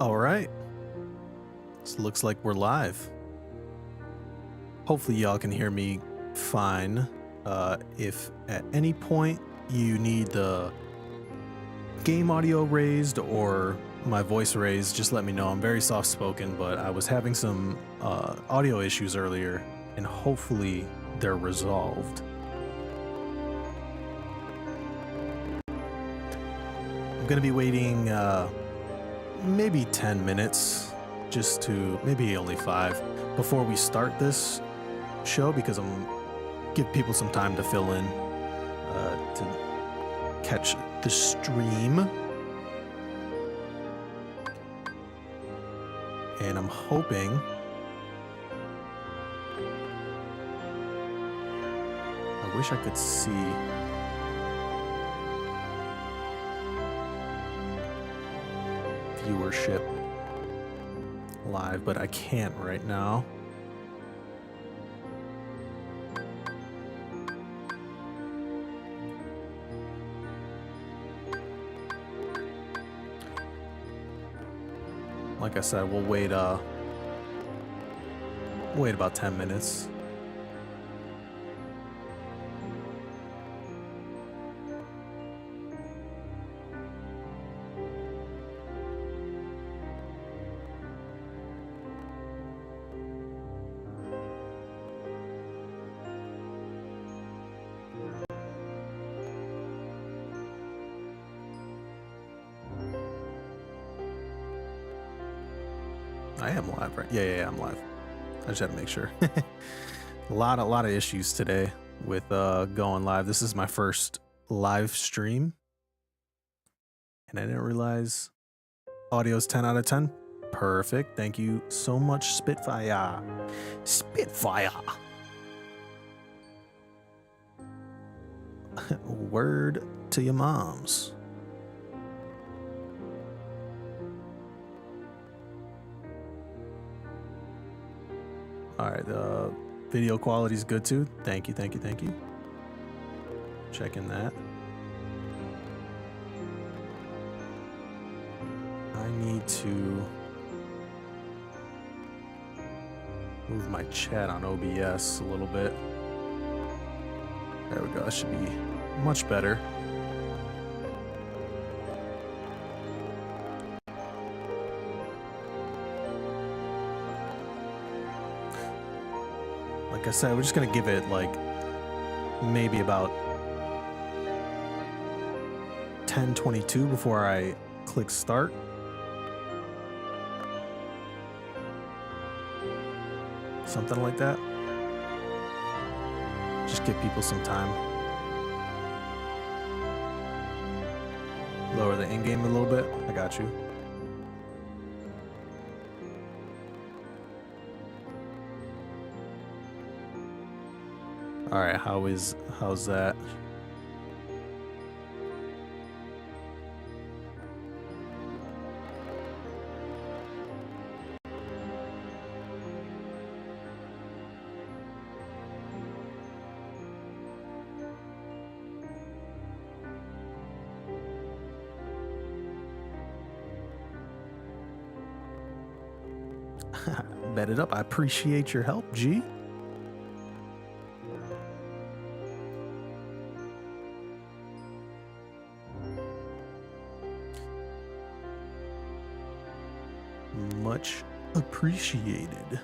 All right. So looks like we're live. Hopefully y'all can hear me fine. If at any point you need the game audio raised or my voice raised, just let me know. I'm very soft spoken, but I was having some audio issues earlier, and hopefully they're resolved. I'm gonna be waiting maybe 10 minutes, just to maybe only 5, before we start this show, because I'm give people some time to fill in, to catch the stream. And I'm hoping I wish I could see viewership live, but I can't right now. Like I said, we'll wait about 10 minutes. I am live, right? Yeah, I'm live. I just had to make sure. A lot of issues today with going live. This is my first live stream, and I didn't realize audio's 10 out of 10. Perfect. Thank you so much, Spitfire. Spitfire. Word to your moms. All right, the video quality is good too. Thank you. Checking that. I need to move my chat on OBS a little bit. There we go. That should be much better. Like I said, we're just gonna give it like maybe about 10:22 before I click start. Something like that. Just give people some time. Lower the in-game a little bit. I got you. All right, how's that? Bet it up. I appreciate your help, G. Much appreciated.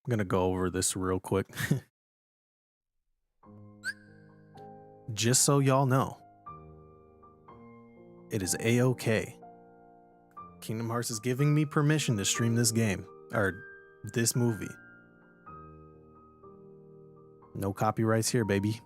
I'm gonna go over this real quick. Just so y'all know, it is A-OK. Kingdom Hearts is giving me permission to stream this game, or this movie. No copyrights here, baby.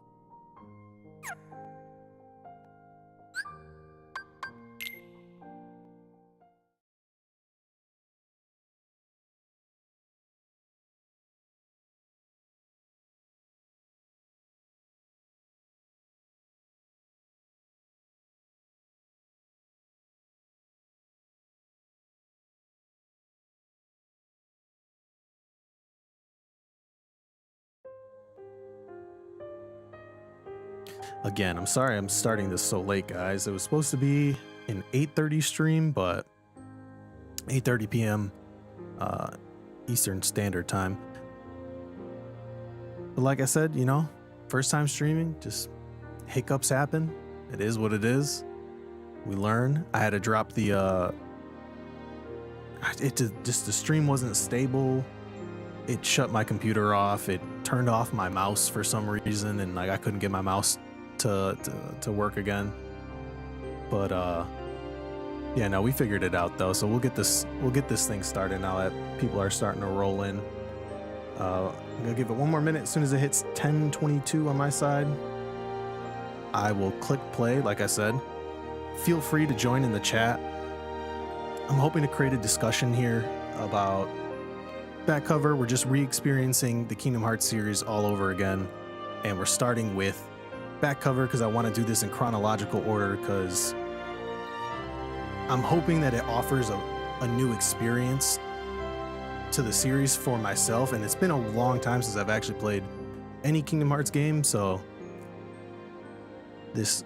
Again, I'm sorry I'm starting this so late, guys. It was supposed to be an 8:30 stream, but 8:30 p.m. Eastern Standard Time. But like I said, you know, first time streaming, just hiccups happen. It is what it is. We learn. I had to drop the the stream wasn't stable. It shut my computer off. It turned off my mouse for some reason, and like I couldn't get my mouse to work again. But yeah, no, we figured it out though. So we'll get this thing started now that people are starting to roll in. I'm gonna give it one more minute. As soon as it hits 10:22 on my side, I will click play. Like I said, feel free to join in the chat. I'm hoping to create a discussion here about back cover. We're just re-experiencing the Kingdom Hearts series all over again, and we're starting with back cover because I want to do this in chronological order, because I'm hoping that it offers a new experience to the series for myself. And it's been a long time since I've actually played any Kingdom Hearts game, so this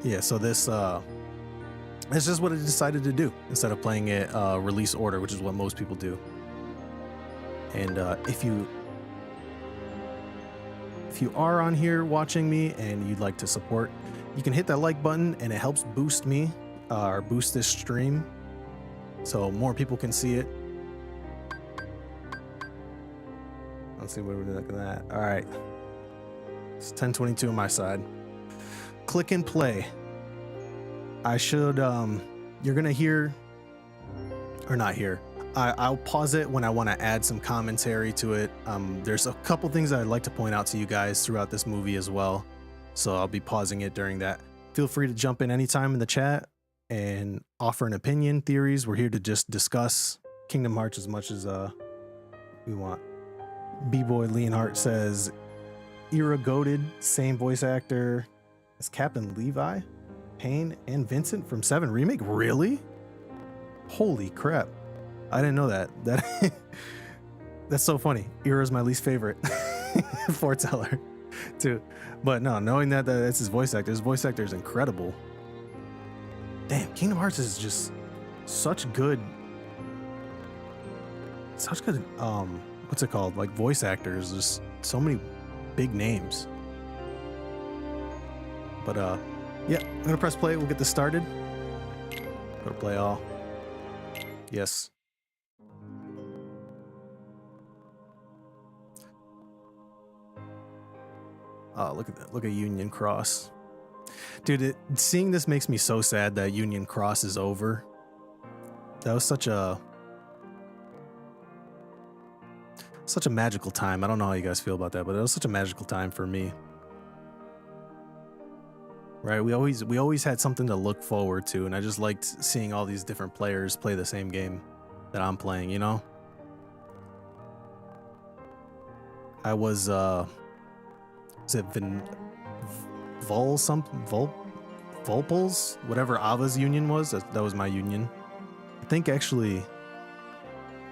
it's just what I decided to do instead of playing it release order, which is what most people do. And if you are on here watching me and you'd like to support, you can hit that like button, and it helps boost me or boost this stream so more people can see it. Let's see what we're looking at. All right, it's 10:22 on my side. Click and play. I should you're gonna hear, or not hear, I'll pause it when I want to add some commentary to it. There's a couple things I'd like to point out to you guys throughout this movie as well, so I'll be pausing it during that. Feel free to jump in anytime in the chat and offer an opinion, theories. We're here to just discuss Kingdom Hearts as much as we want. B-Boy Leonhardt says, era goated, same voice actor as Captain Levi, Payne, and Vincent from 7 Remake? Really? Holy crap. I didn't know that. That's so funny. Era's my least favorite foreteller too. But no, knowing that that's his voice actor is incredible. Damn, Kingdom Hearts is just such good what's it called? Like voice actors, just so many big names. But yeah, I'm gonna press play. We'll get this started. Go to play all. Yes. Oh, look at that. Look at Union Cross. Dude, seeing this makes me so sad that Union Cross is over. That was such a magical time. I don't know how you guys feel about that, but it was such a magical time for me. Right? We always had something to look forward to, and I just liked seeing all these different players play the same game that I'm playing, you know? I was is it Volpals? Whatever Ava's union was, that was my union. I think actually,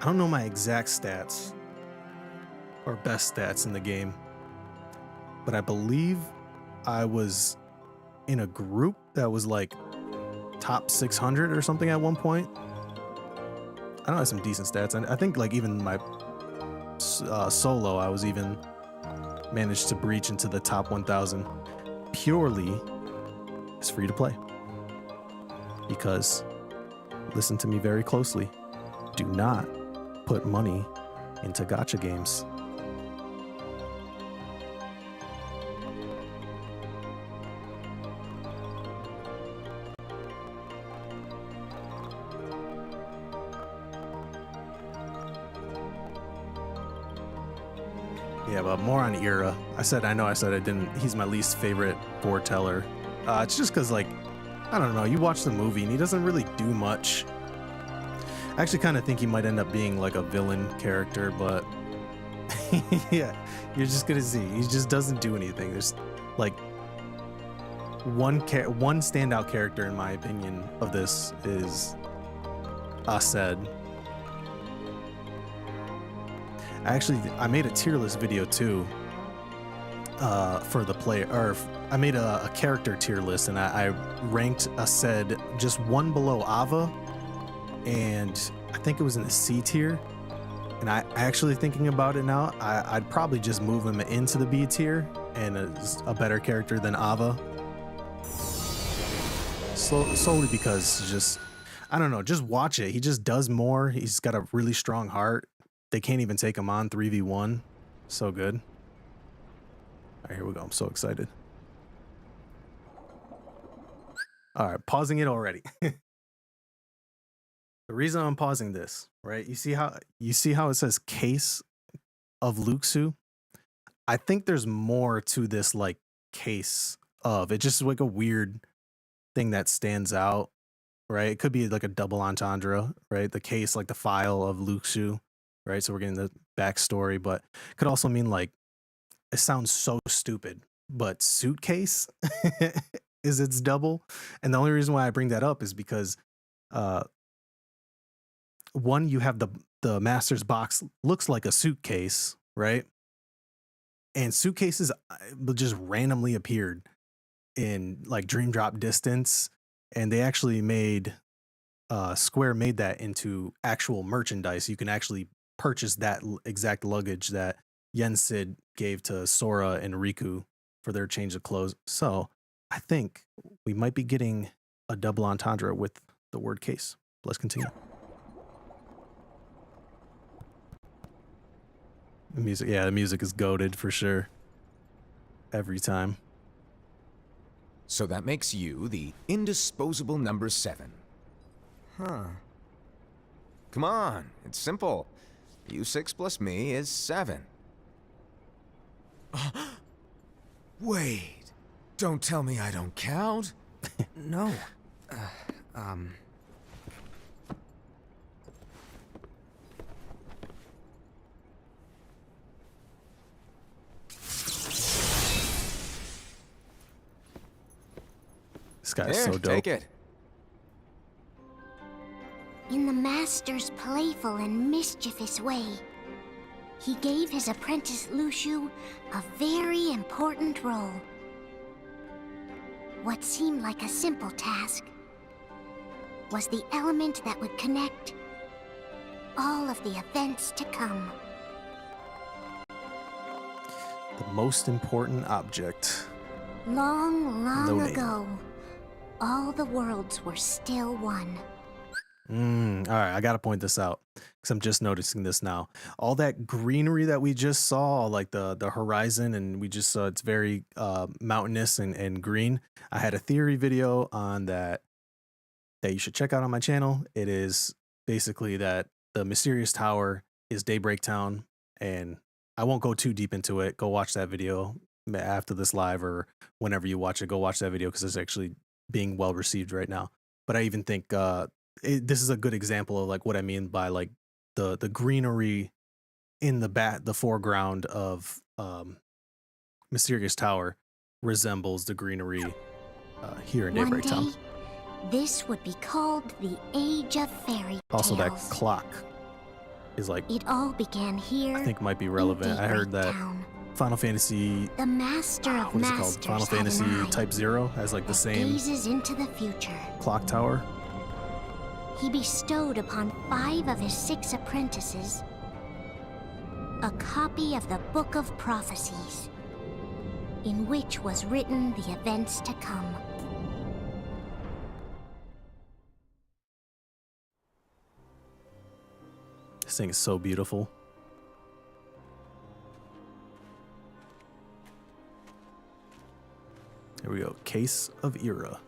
I don't know my exact stats or best stats in the game, but I believe I was in a group that was like top 600 or something at one point. I don't have some decent stats. I think like even my solo, I was even managed to breach into the top 1,000. Purely is free to play. Because, listen to me very closely, do not put money into gacha games. Yeah, but more on Era. I said I didn't. He's my least favorite foreteller. It's just because, like, I don't know. You watch the movie and he doesn't really do much. I actually kind of think he might end up being like a villain character, but yeah, you're just gonna see. He just doesn't do anything. There's like one standout character in my opinion of this is Aced. I made a tier list video too for the player, or I made a character tier list, and I ranked Aced just one below Ava, and I think it was in the C tier. And I actually thinking about it now, I'd probably just move him into the B tier and a better character than Ava. Solely because just, I don't know, just watch it. He just does more. He's got a really strong heart. They can't even take him on 3v1. So good. All right, here we go. I'm so excited. All right, pausing it already. The reason I'm pausing this, right? You see how it says case of Luxu? I think there's more to this, like, case of. It just like a weird thing that stands out, right? It could be like a double entendre, right? The case, like the file of Luxu, right? So we're getting the backstory, but it could also mean, like, it sounds so stupid, but suitcase is its double. And the only reason why I bring that up is because one, you have the master's box looks like a suitcase, right? And suitcases just randomly appeared in like Dream Drop Distance, and they actually made Square made that into actual merchandise. You can actually purchase that exact luggage that Yensid gave to Sora and Riku for their change of clothes. So I think we might be getting a double entendre with the word case. Let's continue. The music, yeah, the music is goated for sure. Every time. So that makes you the indisposable number 7. Huh. Come on, it's simple. U6 plus me is 7. Wait, don't tell me I don't count. No. This guy's Here, so dope. take it. In the master's playful and mischievous way, he gave his apprentice Luxu a very important role. What seemed like a simple task was the element that would connect all of the events to come. The most important object. Long, long No name. ago, all the worlds were still one. All right, I gotta point this out because I'm just noticing this now. All that greenery that we just saw, like the horizon, and we just saw it's very mountainous and green. I had a theory video on that you should check out on my channel. It is basically that the mysterious tower is Daybreak Town, and I won't go too deep into it. Go watch that video after this live or whenever you watch it. Go watch that video because it's actually being well received right now. But I even think this is a good example of like what I mean by like the greenery in the foreground of Mysterious Tower resembles the greenery here in Daybreak One Town. day, this would be called the Age of Fairy Also, that Tales. clock is like, It all began here. I think might be in relevant. I heard Daybreak that Town. Final Fantasy, The Master of what is it called? Masters Final had an Fantasy eye Type 0 has like the that same gazes into the future. clock tower. He bestowed upon 5 of his 6 apprentices a copy of the Book of Prophecies, in which was written the events to come. This thing is so beautiful. Here we go. Case of Era.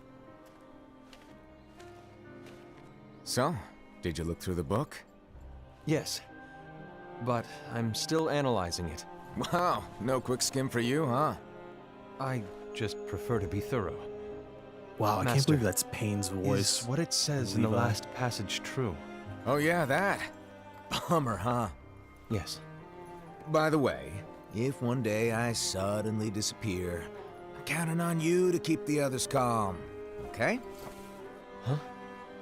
So, did you look through the book? Yes. But I'm still analyzing it. Wow, no quick skim for you, huh? I just prefer to be thorough. Wow, I can't Master, believe that's Payne's voice. Is what it says in the Levi. last passage true? Oh yeah, that. Bummer, huh? Yes. By the way, if one day I suddenly disappear, I'm counting on you to keep the others calm, okay? Huh?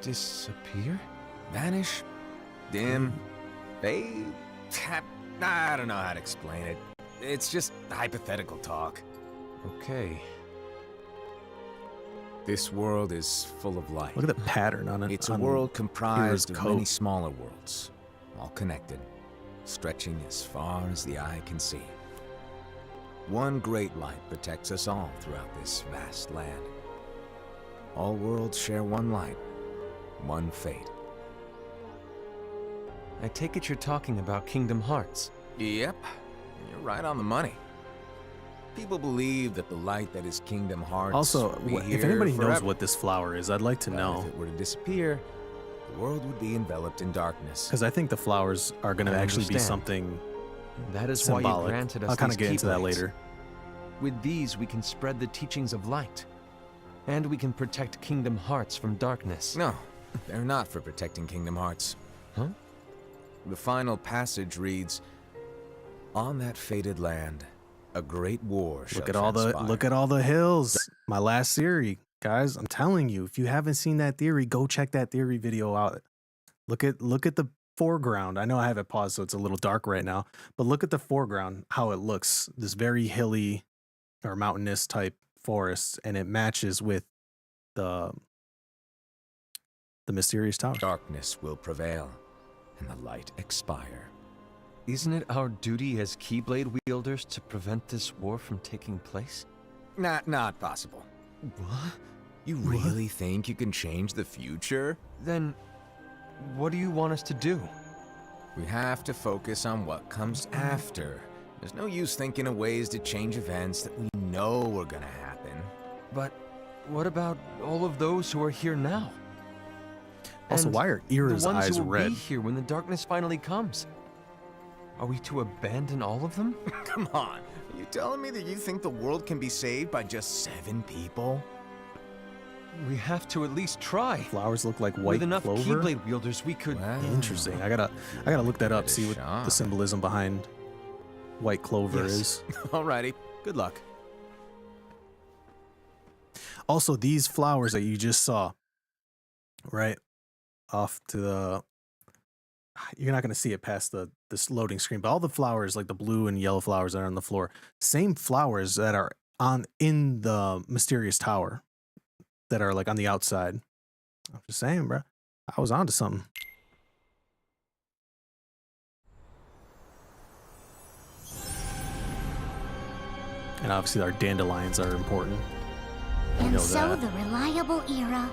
Disappear? Vanish, dim, fade. I don't know how to explain it. It's just hypothetical talk. Okay. This world is full of light. Look at the pattern on it. It's a on world Hero's comprised of coat. many smaller worlds, all connected, stretching as far as the eye can see. One great light protects us all throughout this vast land. All worlds share one light, one fate. I take it you're talking about Kingdom Hearts. Yep, you're right on the money. People believe that the light that is Kingdom Hearts Also, will be if here anybody knows forever. what this flower is, I'd like to But know. if it were to disappear, the world would be enveloped in darkness. Because I think the flowers are going to I actually be understand. something That is why you symbolic. granted us I'll kind these of get into that keyblades. later. With these, we can spread the teachings of light. And we can protect Kingdom Hearts from darkness. No, they're not for protecting Kingdom Hearts. Huh? The final passage reads, "On that fated land, a great war shall Look at all the hills. My last theory, guys. I'm telling you, if you haven't seen that theory, go check that theory video out. Look at the foreground. I know I have it paused, so it's a little dark right now. But look at the foreground, how it looks. This very hilly or mountainous type forest, and it matches with the mysterious tower. Darkness will prevail, and the light expire." Isn't it our duty as Keyblade wielders to prevent this war from taking place? Not possible. What? You really think you can change the future? Then, what do you want us to do? We have to focus on what comes after. There's no use thinking of ways to change events that we know are gonna happen. But what about all of those who are here now? Also, And why are Ira's the ones eyes who will red? be here when the darkness finally comes? Are we to abandon all of them? Come on, are you telling me that you think the world can be saved by just 7 people? We have to at least try. Flowers look like With white enough clover. Keyblade wielders, we could. Wow. Interesting. I gotta look that up. That is See what the sharp. symbolism behind white clover Yes. is. Alrighty, good luck. Also, these flowers that you just saw, right off to the, you're not going to see it past this loading screen, but all the flowers, like the blue and yellow flowers that are on the floor, same flowers that are in the mysterious tower, that are like on the outside. I'm just saying, bro. I was onto something. And obviously, our dandelions are important. We And know so that. the reliable Ira,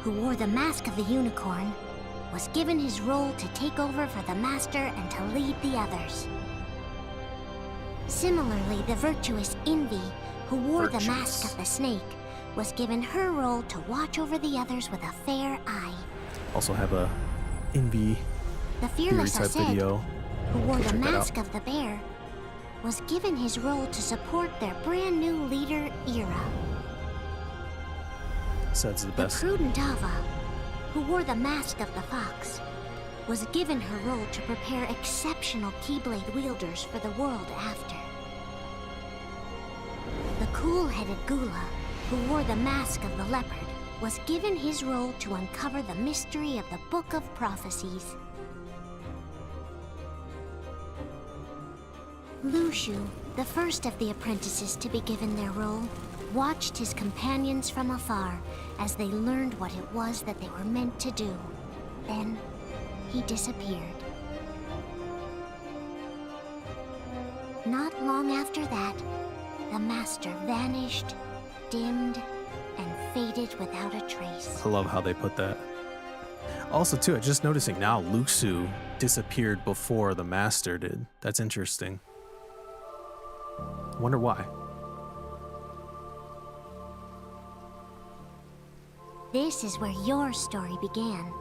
who wore the mask of the unicorn, was given his role to take over for the master and to lead the others. Similarly, the virtuous Envy, who wore the mask Virtuous. of the snake, was given her role to watch over the others with a fair eye. Also have a Envy The theory fearless type Aced, video. who wore the Check that out. mask of the bear, was given his role to support their brand new leader, Ira. Says the The best. prudent Ava, who wore the mask of the fox, was given her role to prepare exceptional Keyblade wielders for the world after. The cool-headed Gula, who wore the mask of the leopard, was given his role to uncover the mystery of the Book of Prophecies. Lushu, the first of the apprentices to be given their role, watched his companions from afar as they learned what it was that they were meant to do. Then, he disappeared. Not long after that, the master vanished, dimmed, and faded without a trace. I love how they put that. Also, too, just noticing now, Luxu disappeared before the master did. That's interesting. Wonder why. This is where your story began.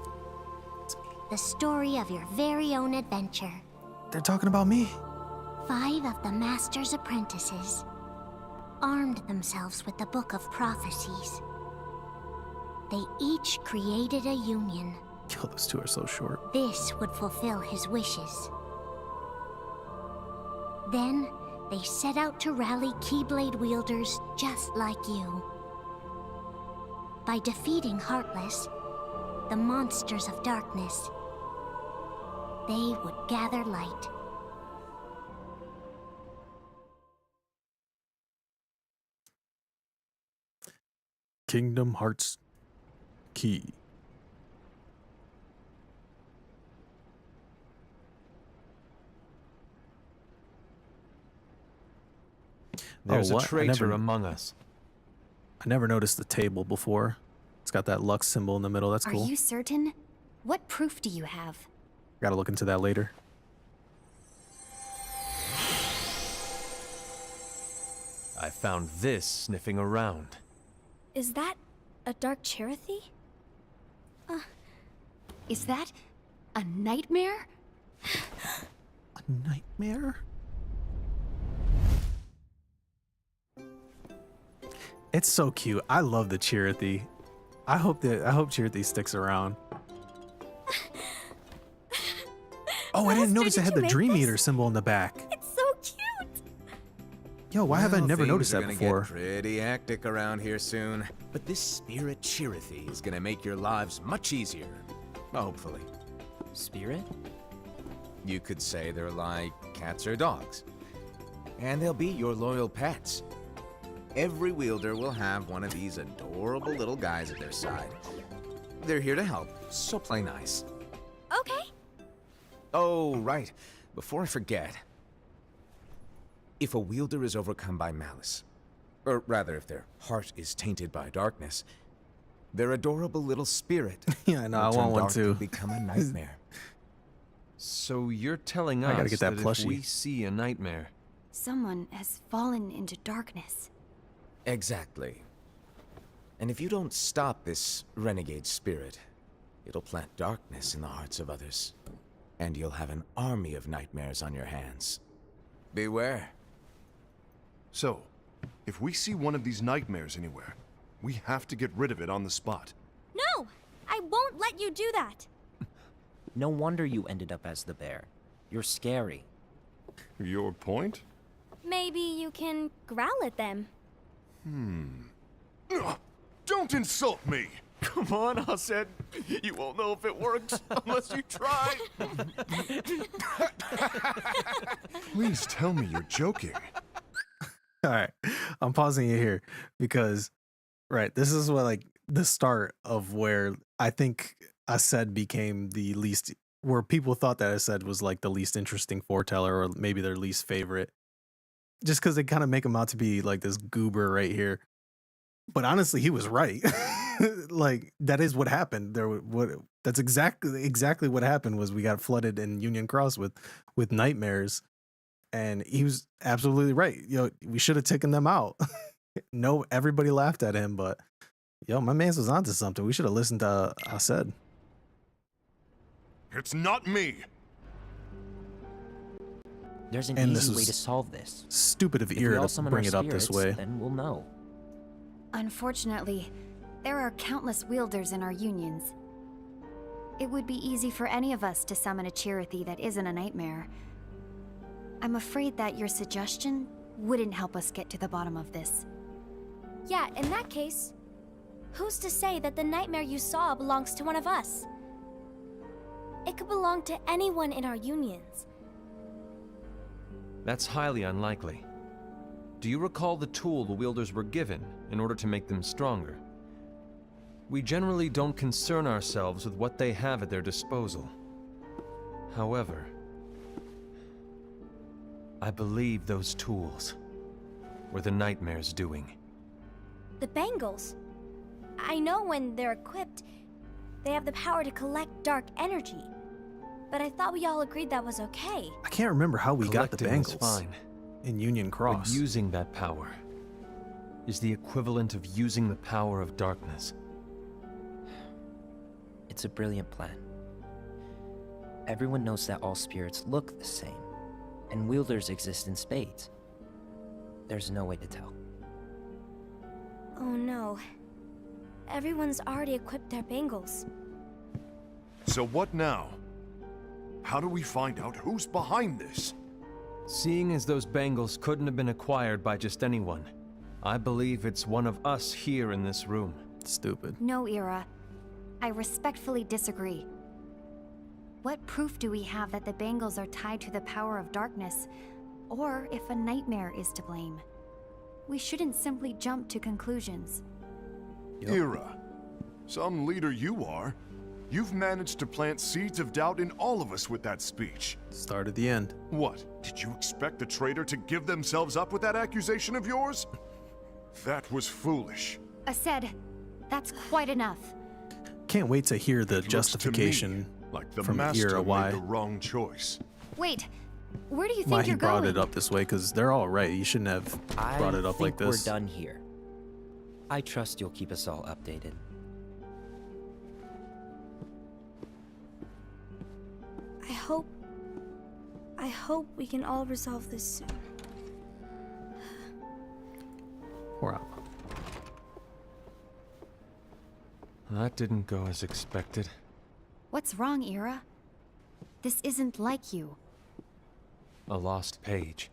The story of your very own adventure. They're talking about me. 5 of the Master's apprentices armed themselves with the Book of Prophecies. They each created a union. Yo, those two are so short. This would fulfill his wishes. Then, they set out to rally Keyblade wielders just like you. By defeating Heartless, the monsters of darkness, they would gather light. Kingdom Hearts key. There's what? a traitor among us. I never noticed the table before. It's got that Lux symbol in the middle. That's Are cool. you certain? What proof do you have? Gotta look into that later. I found this sniffing around. Is that a dark Cherothy? Is that a nightmare? A nightmare? It's so cute. I love the Cherothy. I hope Cherothy sticks around. Oh, I didn't notice it had the Dream Eater symbol in the back. It's so cute! Yo, why have I never noticed that before? Get pretty hectic around here soon. But this spirit Cherothy is gonna make your lives much easier. Hopefully. Spirit? You could say they're like cats or dogs. And they'll be your loyal pets. Every wielder will have one of these adorable little guys at their side. They're here to help, so play nice. Okay. Oh, right. Before I forget. If a wielder is overcome by malice, or rather if their heart is tainted by darkness, their adorable little spirit Yeah, I know. I will turn want one dark too. and become a nightmare. So you're telling I gotta us get that that plushie. if we see a nightmare, Someone has fallen into darkness. Exactly. And if you don't stop this renegade spirit, it'll plant darkness in the hearts of others. And you'll have an army of nightmares on your hands. Beware. So, if we see one of these nightmares anywhere, we have to get rid of it on the spot. No! I won't let you do that! No wonder you ended up as the bear. You're scary. Your point? Maybe you can growl at them. Ugh, don't insult me! Come on, Hassan. You won't know if it works unless you try. Please tell me you're joking. All right, I'm pausing it here because, right, this is what like the start of where I think Ased became the least, where people thought that Ased was like the least interesting foreteller or maybe their least favorite, just because they kind of make him out to be like this goober right here. But honestly, he was right. Like that is what happened. That's exactly what happened was we got flooded in Union Cross with nightmares. And he was absolutely right. Yo, we should have taken them out. No, everybody laughed at him, but yo, my man was onto something. We should have listened to Ased. It's not me! There's an And this easy way was to solve this. Stupid of If we Ira all to summon bring our it up this spirits, way. then we'll know. Unfortunately, there are countless wielders in our unions. It would be easy for any of us to summon a Cherothy that isn't a nightmare. I'm afraid that your suggestion wouldn't help us get to the bottom of this. Yeah, in that case, who's to say that the nightmare you saw belongs to one of us? It could belong to anyone in our unions. that's highly unlikely. Do you recall the tool the wielders were given in order to make them stronger? We generally don't concern ourselves with what they have at their disposal. However, I believe those tools were the nightmare's doing. The bangles. I know when they're equipped, they have the power to collect dark energy. But I thought we all agreed that was okay. I can't remember how we got the Collecting is bangles fine, in Union but Cross. using that power is the equivalent of using the power of darkness. It's a brilliant plan. Everyone knows that all spirits look the same, and wielders exist in spades. There's no way to tell. Oh no. Everyone's already equipped their bangles. So what now? How do we find out who's behind this? Seeing as those bangles couldn't have been acquired by just anyone, I believe it's one of us here in this room. Stupid. No, Ira. I respectfully disagree. What proof do we have that the bangles are tied to the power of darkness, or if a nightmare is to blame? We shouldn't simply jump to conclusions. Yep. Ira, some leader you are. You've managed to plant seeds of doubt in all of us with that speech. Start at the end. What? Did you expect the traitor to give themselves up with that accusation of yours? That was foolish. Said, that's quite enough. Can't wait to hear the It looks to justification me like the from master Ira made why the wrong choice. Wait, where do you think why he you're brought going? it up this way, because they're all right. You shouldn't have brought it up like I think this. we're done here. I trust you'll keep us all updated. I hope we can all resolve this soon. Poor Alpha. That didn't go as expected. What's wrong, Ira? This isn't like you. A lost page.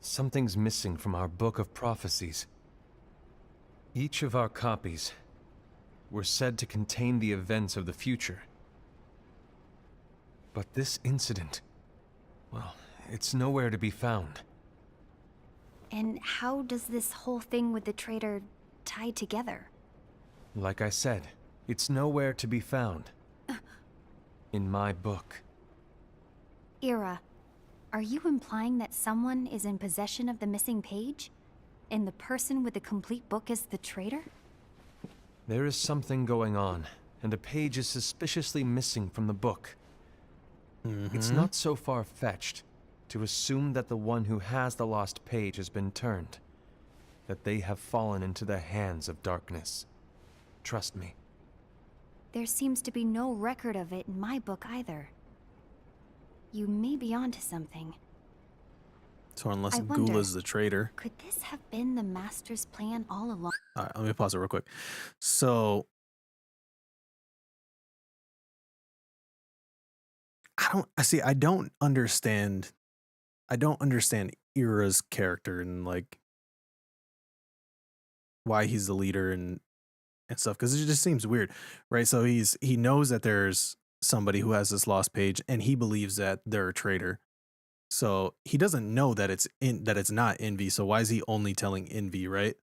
Something's missing from our book of prophecies. Each of our copies were said to contain the events of the future. But this incident, well, it's nowhere to be found. And how does this whole thing with the traitor tie together? Like I said, it's nowhere to be found. In my book. Ira, are you implying that someone is in possession of the missing page? And the person with the complete book is the traitor? There is something going on, and a page is suspiciously missing from the book. It's not so far-fetched to assume that the one who has the lost page has been turned, that they have fallen into the hands of darkness. Trust me. There seems to be no record of it in my book either. You may be onto something. So unless I wonder, Gula's the traitor. Could this have been the Master's plan all along? All right, let me pause it real quick. So I don't understand Ira's character and like why he's the leader and stuff, because it just seems weird, right? So he knows that there's somebody who has this lost page and he believes that they're a traitor. So he doesn't know that it's not Envy. So why is he only telling Envy, right?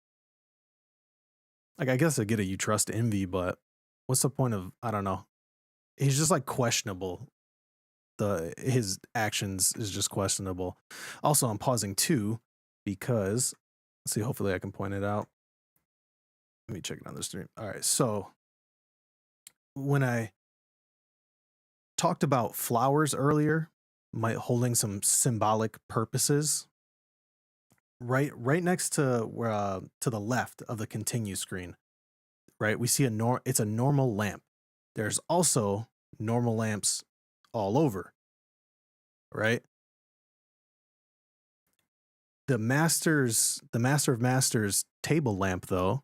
Like, I guess I get it, you trust Envy, but what's the point of, I don't know. He's just like questionable. His actions is just questionable. Also, I'm pausing too because let's see, hopefully I can point it out. Let me check it on the stream. All right, so when I talked about flowers earlier, holding some symbolic purposes, right next to where to the left of the continue screen, right? We see it's a normal lamp. There's also normal lamps all over, right? The Master of Masters table lamp, though,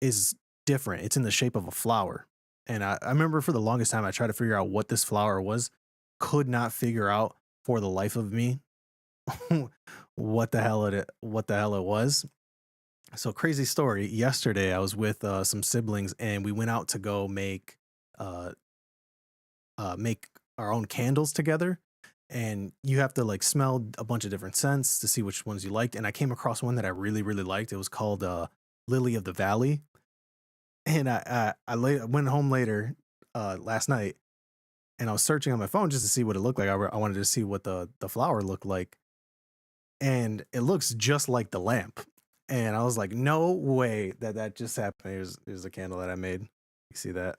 is different. It's in the shape of a flower. And I remember for the longest time I tried to figure out what this flower was, could not figure out for the life of me what the hell it was. So, crazy story. Yesterday I was with some siblings and we went out to go make our own candles together. And you have to like smell a bunch of different scents to see which ones you liked. And I came across one that I really, really liked. It was called Lily of the Valley. And I went home later last night and I was searching on my phone just to see what it looked like. I wanted to see what the flower looked like. And it looks just like the lamp. And I was like, no way that just happened. Here's a candle that I made. You see that?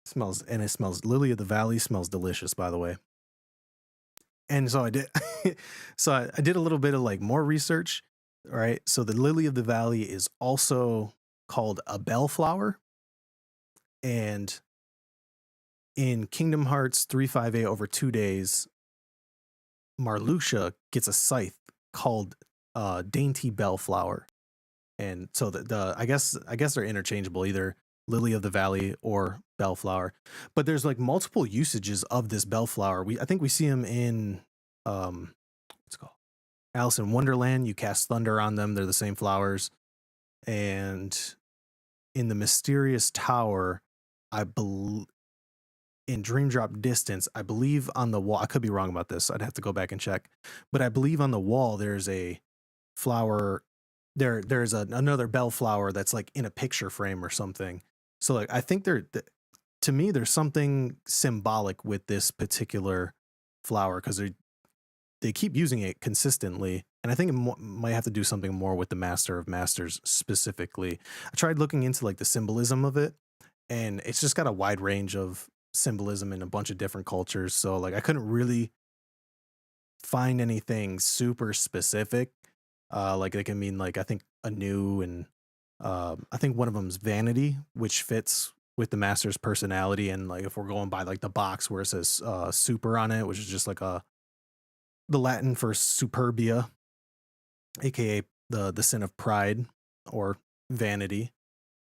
It smells Lily of the Valley, smells delicious, by the way. And so I did I did a little bit of like more research, right? So the Lily of the Valley is also called a bellflower. And in Kingdom Hearts 358 over 2 days, Marluxia gets a scythe called Dainty Bellflower. And so I guess they're interchangeable, either Lily of the Valley or Bellflower. But there's like multiple usages of this Bellflower. I think we see them in what's it called? Alice in Wonderland. You cast thunder on them, they're the same flowers. And in the Mysterious Tower, in Dream Drop Distance, I believe on the wall, I could be wrong about this, I'd have to go back and check, but I believe on the wall there's a flower there's another bellflower that's like in a picture frame or something. So like I think to me there's something symbolic with this particular flower because they keep using it consistently, and I think it might have to do something more with the Master of Masters specifically. I tried looking into like the symbolism of it, and it's just got a wide range of symbolism in a bunch of different cultures. So like I couldn't really find anything super specific. Like they can mean like I think anew, and I think one of them's vanity, which fits with the Master's personality. And like if we're going by like the box where it says super on it, which is just like the Latin for superbia, aka the sin of pride or vanity.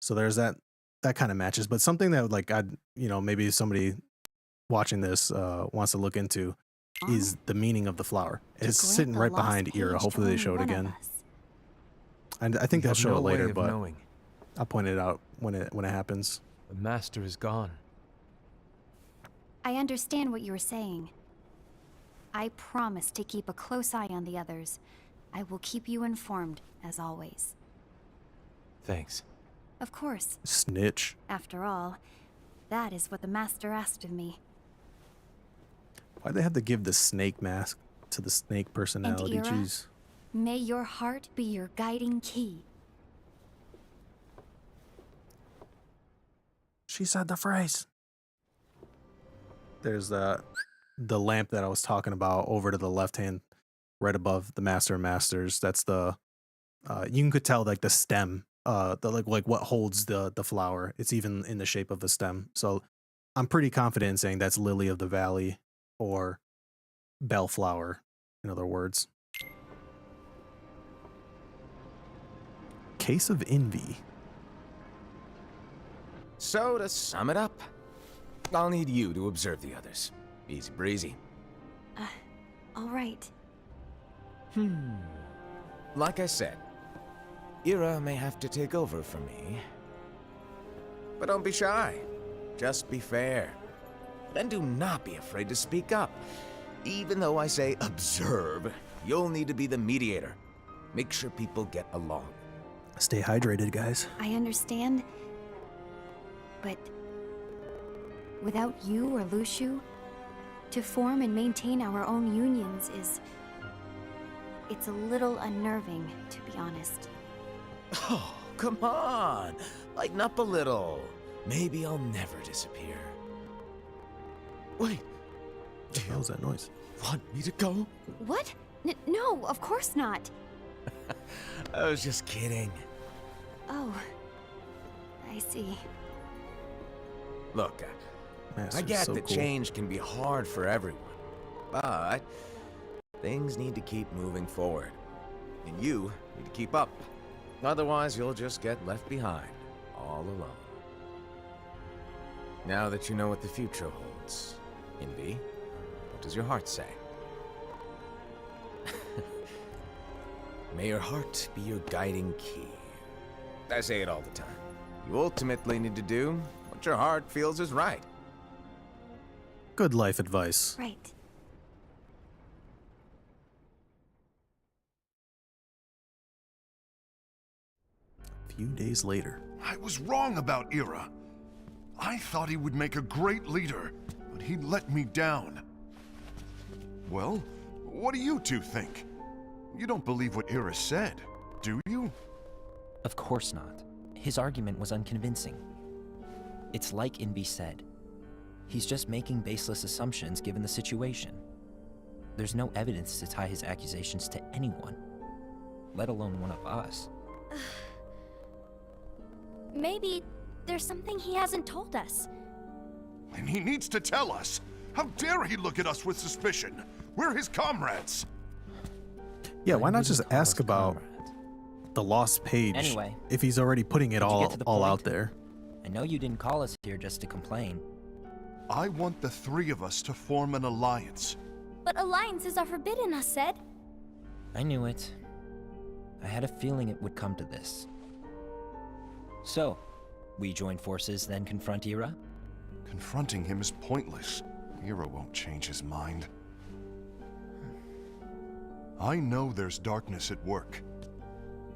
So there's that kind of matches. But something that like maybe somebody watching this wants to look into is the meaning of the flower. It's sitting right behind Ira. Hopefully they show it again. And I think they'll show it later, but I'll point it out when it happens. The Master is gone. I understand what you were saying. I promise to keep a close eye on the others. I will keep you informed, as always. Thanks. Of course. Snitch. After all, that is what the Master asked of me. Why'd they have to give the snake mask to the snake personality? And Ira, Jeez. may your heart be your guiding key. She said the phrase. There's the lamp that I was talking about over to the left hand, right above the Master of Masters. That's the you could tell like the stem, the like what holds the flower. It's even in the shape of the stem. So I'm pretty confident in saying that's Lily of the Valley or Bellflower, in other words. Case of Envy. So, to sum it up, I'll need you to observe the others. Easy breezy. All right. Like I said, Ira may have to take over for me. But don't be shy. Just be fair. And do not be afraid to speak up. Even though I say observe, you'll need to be the mediator. Make sure people get along. Stay hydrated, guys. I understand. But without you or Luciu, to form and maintain our own unions it's a little unnerving, to be honest. Oh, come on. Lighten up a little. Maybe I'll never disappear. Wait. What the hell is that noise? Want me to go? What? No, of course not. I was just kidding. Oh, I see. Look, I Master's get so that cool. change can be hard for everyone, but things need to keep moving forward, and you need to keep up. Otherwise, you'll just get left behind, all alone. Now that you know what the future holds, Envy, what does your heart say? May your heart be your guiding key. I say it all the time. You ultimately need to do what your heart feels is right. Good life advice. Right. A few days later. I was wrong about Ira. I thought he would make a great leader, but he let me down. Well, what do you two think? You don't believe what Ira said, do you? Of course not. His argument was unconvincing. It's like Inby said. He's just making baseless assumptions given the situation. There's no evidence to tie his accusations to anyone, let alone one of us. Maybe there's something he hasn't told us. And he needs to tell us. How dare he look at us with suspicion? We're his comrades. Yeah, why not wouldn't just call ask us about comrades. the lost page Anyway, if he's already putting it did you get to the all point? out there? I know you didn't call us here just to complain. I want the three of us to form an alliance. But alliances are forbidden, us said. I knew it. I had a feeling it would come to this. So, we join forces, then confront Ira? Confronting him is pointless. Ira won't change his mind. I know there's darkness at work.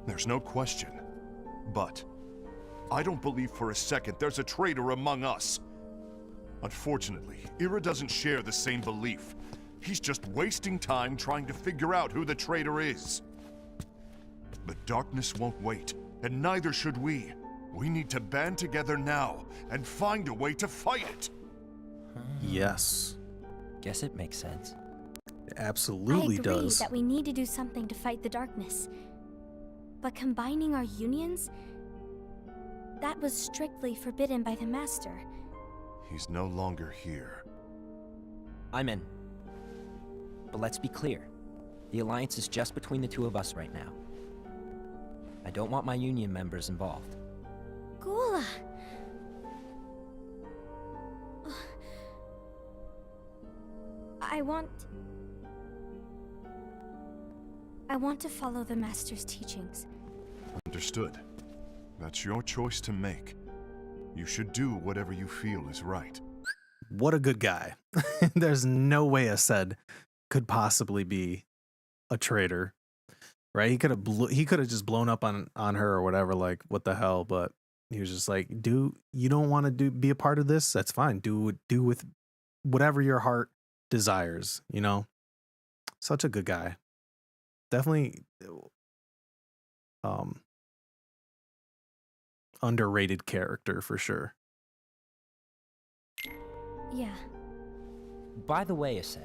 There's no question. But I don't believe for a second there's a traitor among us. Unfortunately, Ira doesn't share the same belief. He's just wasting time trying to figure out who the traitor is. But darkness won't wait, and neither should we. We need to band together now and find a way to fight it. Yes, Guess it makes sense. it absolutely I agree does. that we need to do something to fight the darkness. But combining our unions? That was strictly forbidden by the Master. He's no longer here. I'm in. But let's be clear. The alliance is just between the two of us right now. I don't want my union members involved. Gula! I want to follow the Master's teachings. Understood. That's your choice to make. You should do whatever you feel is right. What a good guy. There's no way Ased could possibly be a traitor, right? He could have just blown up on her or whatever, like what the hell, but he was just like, "Do you don't want to be a part of this? That's fine. Do with whatever your heart desires, you know?" Such a good guy. Definitely underrated character for sure. Yeah. By the way, Ased,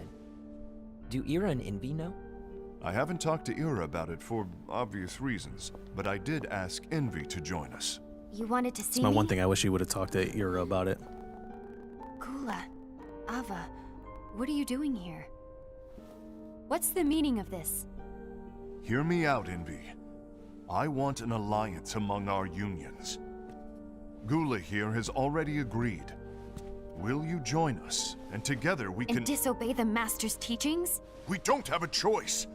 do Ira and Envy know? I haven't talked to Ira about it for obvious reasons, but I did ask Envy to join us. You wanted to see It's my me? one thing. I wish he would have talked to Ira about it. Gula, Ava, what are you doing here? What's the meaning of this? Hear me out, Envy. I want an alliance among our unions. Gula here has already agreed. Will you join us? And together we can... And disobey the Master's teachings? We don't have a choice!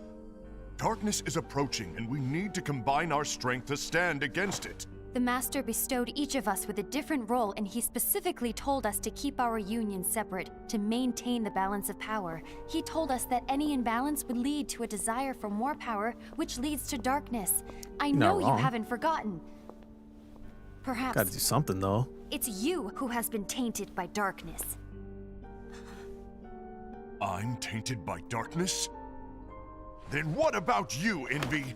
Darkness is approaching, and we need to combine our strength to stand against it. The Master bestowed each of us with a different role, and he specifically told us to keep our union separate, to maintain the balance of power. He told us that any imbalance would lead to a desire for more power, which leads to darkness. I know you wrong. haven't forgotten. Perhaps Gotta do something though. it's you who has been tainted by darkness. I'm tainted by darkness? Then what about you, Envy?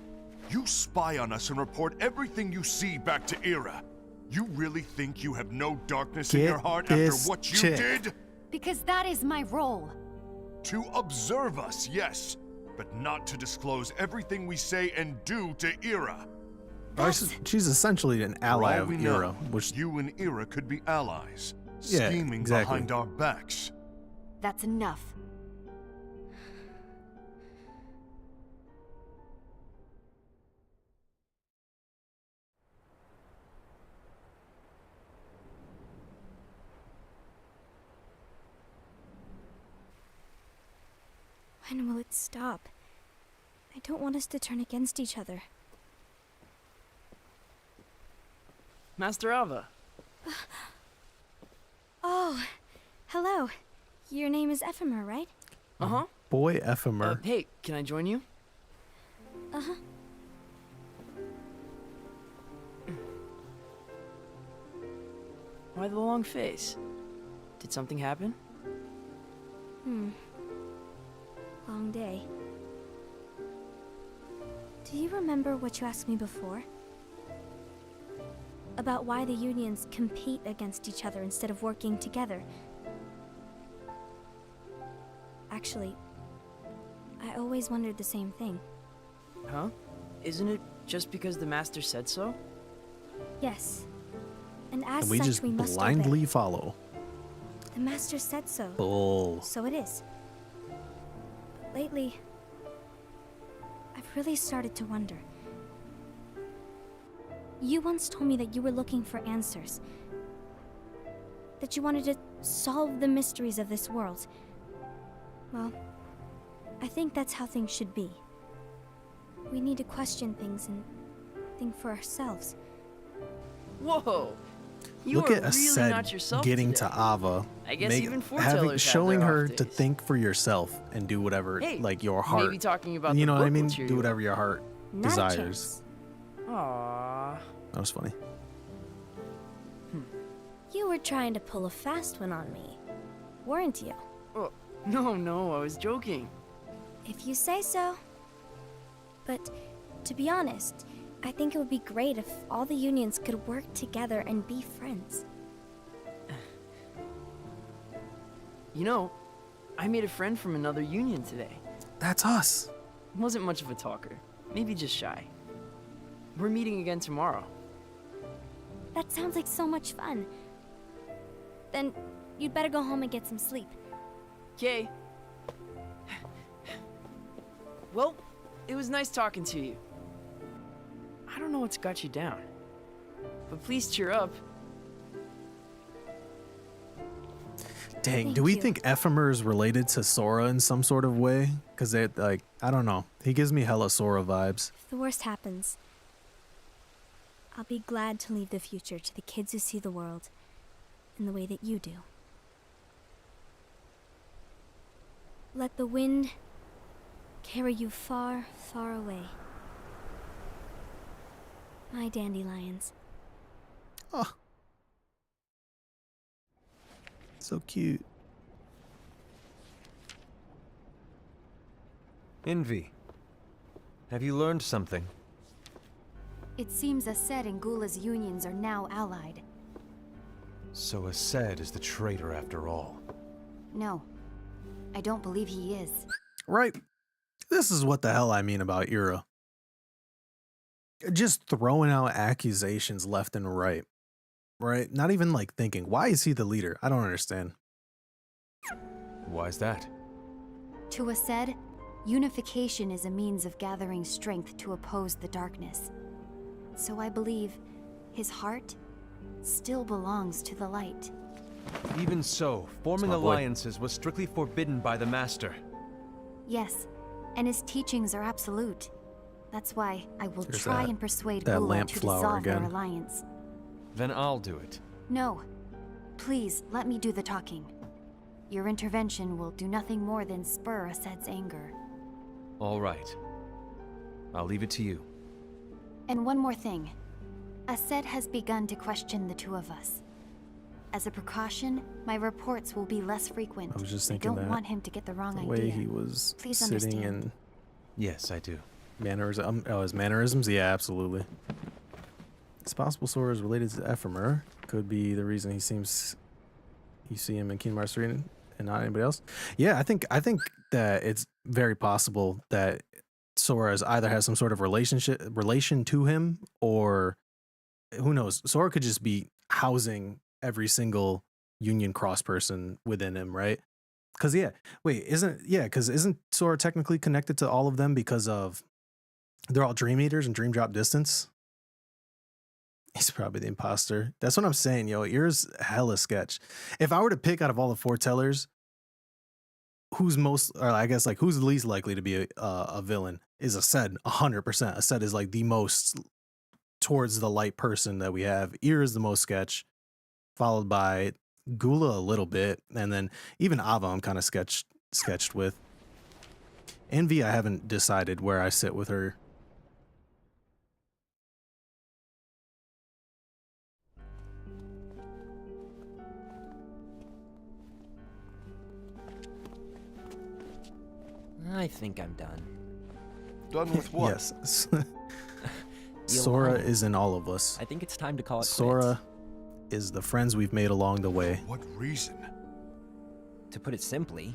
You spy on us and report everything you see back to Ira. You really think you have no darkness in Get your heart after this what you chick. did? Because that is my role. To observe us, yes, but not to disclose everything we say and do to Ira. She's essentially an ally For all of we know, Ira, which you and Ira could be allies, Yeah, scheming exactly. behind our backs. That's enough. When will it stop? I don't want us to turn against each other. Master Ava. Oh, hello. Your name is Ephemer, right? Uh-huh. boy Ephemer. Hey, can I join you? Uh-huh. Why the long face? Did something happen? Long day. Do you remember what you asked me before? About why the unions compete against each other instead of working together. Actually, I always wondered the same thing. Huh? Isn't it just because the Master said so? Yes. And as And we such, just we must blindly obey. follow. The Master said so. Bull. So it is. But lately, I've really started to wonder. You once told me that you were looking for answers. That you wanted to solve the mysteries of this world. Well, I think that's how things should be. We need to question things and think for ourselves. Whoa! You Look are at really not Ased yourself getting today. to Ava. I guess even foretellers have showing their her off to days. think for yourself and do whatever Hey, like your heart. maybe talking about you the know what I book will mean? cheer Do you whatever up. your heart Not a desires. chance. Aww. That was funny. You were trying to pull a fast one on me, weren't you? Oh, no, I was joking. If you say so. But to be honest, I think it would be great if all the unions could work together and be friends. You know, I made a friend from another union today. That's us. Wasn't much of a talker, maybe just shy. We're meeting again tomorrow. That sounds like so much fun. Then you'd better go home and get some sleep. Okay. Well, it was nice talking to you. I don't know what's got you down, but please cheer up. Dang, Thank do we you. think Ephemer is related to Sora in some sort of way? Because they like, I don't know. He gives me hella Sora vibes. If the worst happens, I'll be glad to leave the future to the kids who see the world in the way that you do. Let the wind carry you far, far away. My dandelions. Oh, so cute. Envy. Have you learned something? It seems Ased and Gula's unions are now allied. So Ased is the traitor after all. No, I don't believe he is. Right. This is what the hell I mean about Ira. Just throwing out accusations left and right. Right? Not even like thinking, why is he the leader? I don't understand. Why's that? To Ased, unification is a means of gathering strength to oppose the darkness. So I believe his heart still belongs to the light. Even so, forming my boy. alliances was strictly forbidden by the Master. Yes, and his teachings are absolute. That's why I will There's try that- and persuade that Gula lamp to flower dissolve their again. alliance. Then I'll do it. No. Please, let me do the talking. Your intervention will do nothing more than spur Ased's anger. All right. I'll leave it to you. And one more thing. Ased has begun to question the two of us. As a precaution, my reports will be less frequent. I was just I thinking don't that. want him to get the wrong The idea. way he was Please sitting understand. and Yes, I do. mannerisms. Oh, his mannerisms? Yeah, absolutely. It's possible Sora is related to Ephemer. Could be the reason you see him in Kingdom Hearts 3 and not anybody else. Yeah, I think that it's very possible that Sora either has some sort of relation to him, or who knows? Sora could just be housing every single Union Cross person within him, right? Because isn't Sora technically connected to all of them because of they're all Dream Eaters and Dream Drop Distance? He's probably the imposter. That's what I'm saying, yo. Ira's hella sketch. If I were to pick out of all the foretellers, who's who's least likely to be a villain is Ased, 100%. Ased is like the most towards the light person that we have. Ira is the most sketch, followed by Gula a little bit, and then even Ava I'm kind of sketched with. Envy, I haven't decided where I sit with her. I think I'm done. Done with what? Yes. The Sora alliance. is in all of us. I think it's time to call it Sora is the friends we've made along the way. What reason? quits. To put it simply,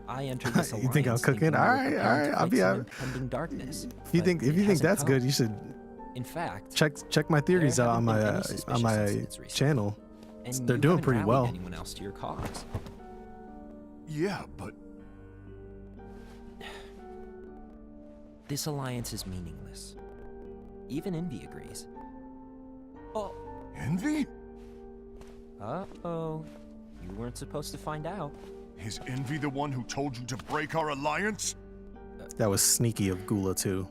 I entered this alliance. You think I'm cooking? thinking All we were right, prepared to I'll fight be some out. impending darkness. If you but think it that's hasn't good, come. you should In fact, check my theories there out on haven't been my any on suspicious my incidents recently. channel. and they're you doing haven't pretty rallied well. anyone else to your cause. Yeah, but This alliance is meaningless. Even Envy agrees. Oh, envy? uh-oh. You weren't supposed to find out. Is envy the one who told you to break our alliance? That was sneaky of Gula too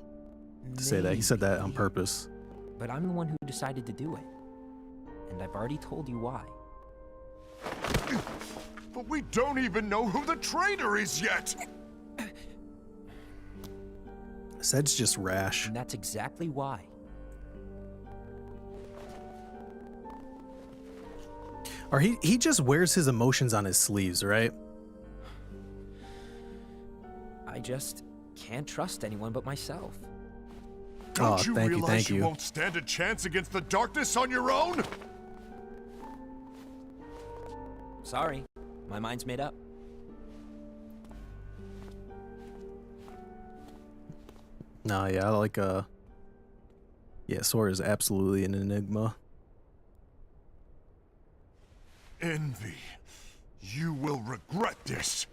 to say that. He said that on Maybe. purpose. But I'm the one who decided to do it. And I've already told you why. But we don't even know who the traitor is yet! Sed's just rash. And that's exactly why. Or he just wears his emotions on his sleeves, right? I just can't trust anyone but myself. Don't you thank you, realize thank you you. won't stand a chance against the darkness on your own? Sorry, my mind's made up. No, yeah, I like yeah, Sora is absolutely an enigma. Envy. You will regret this.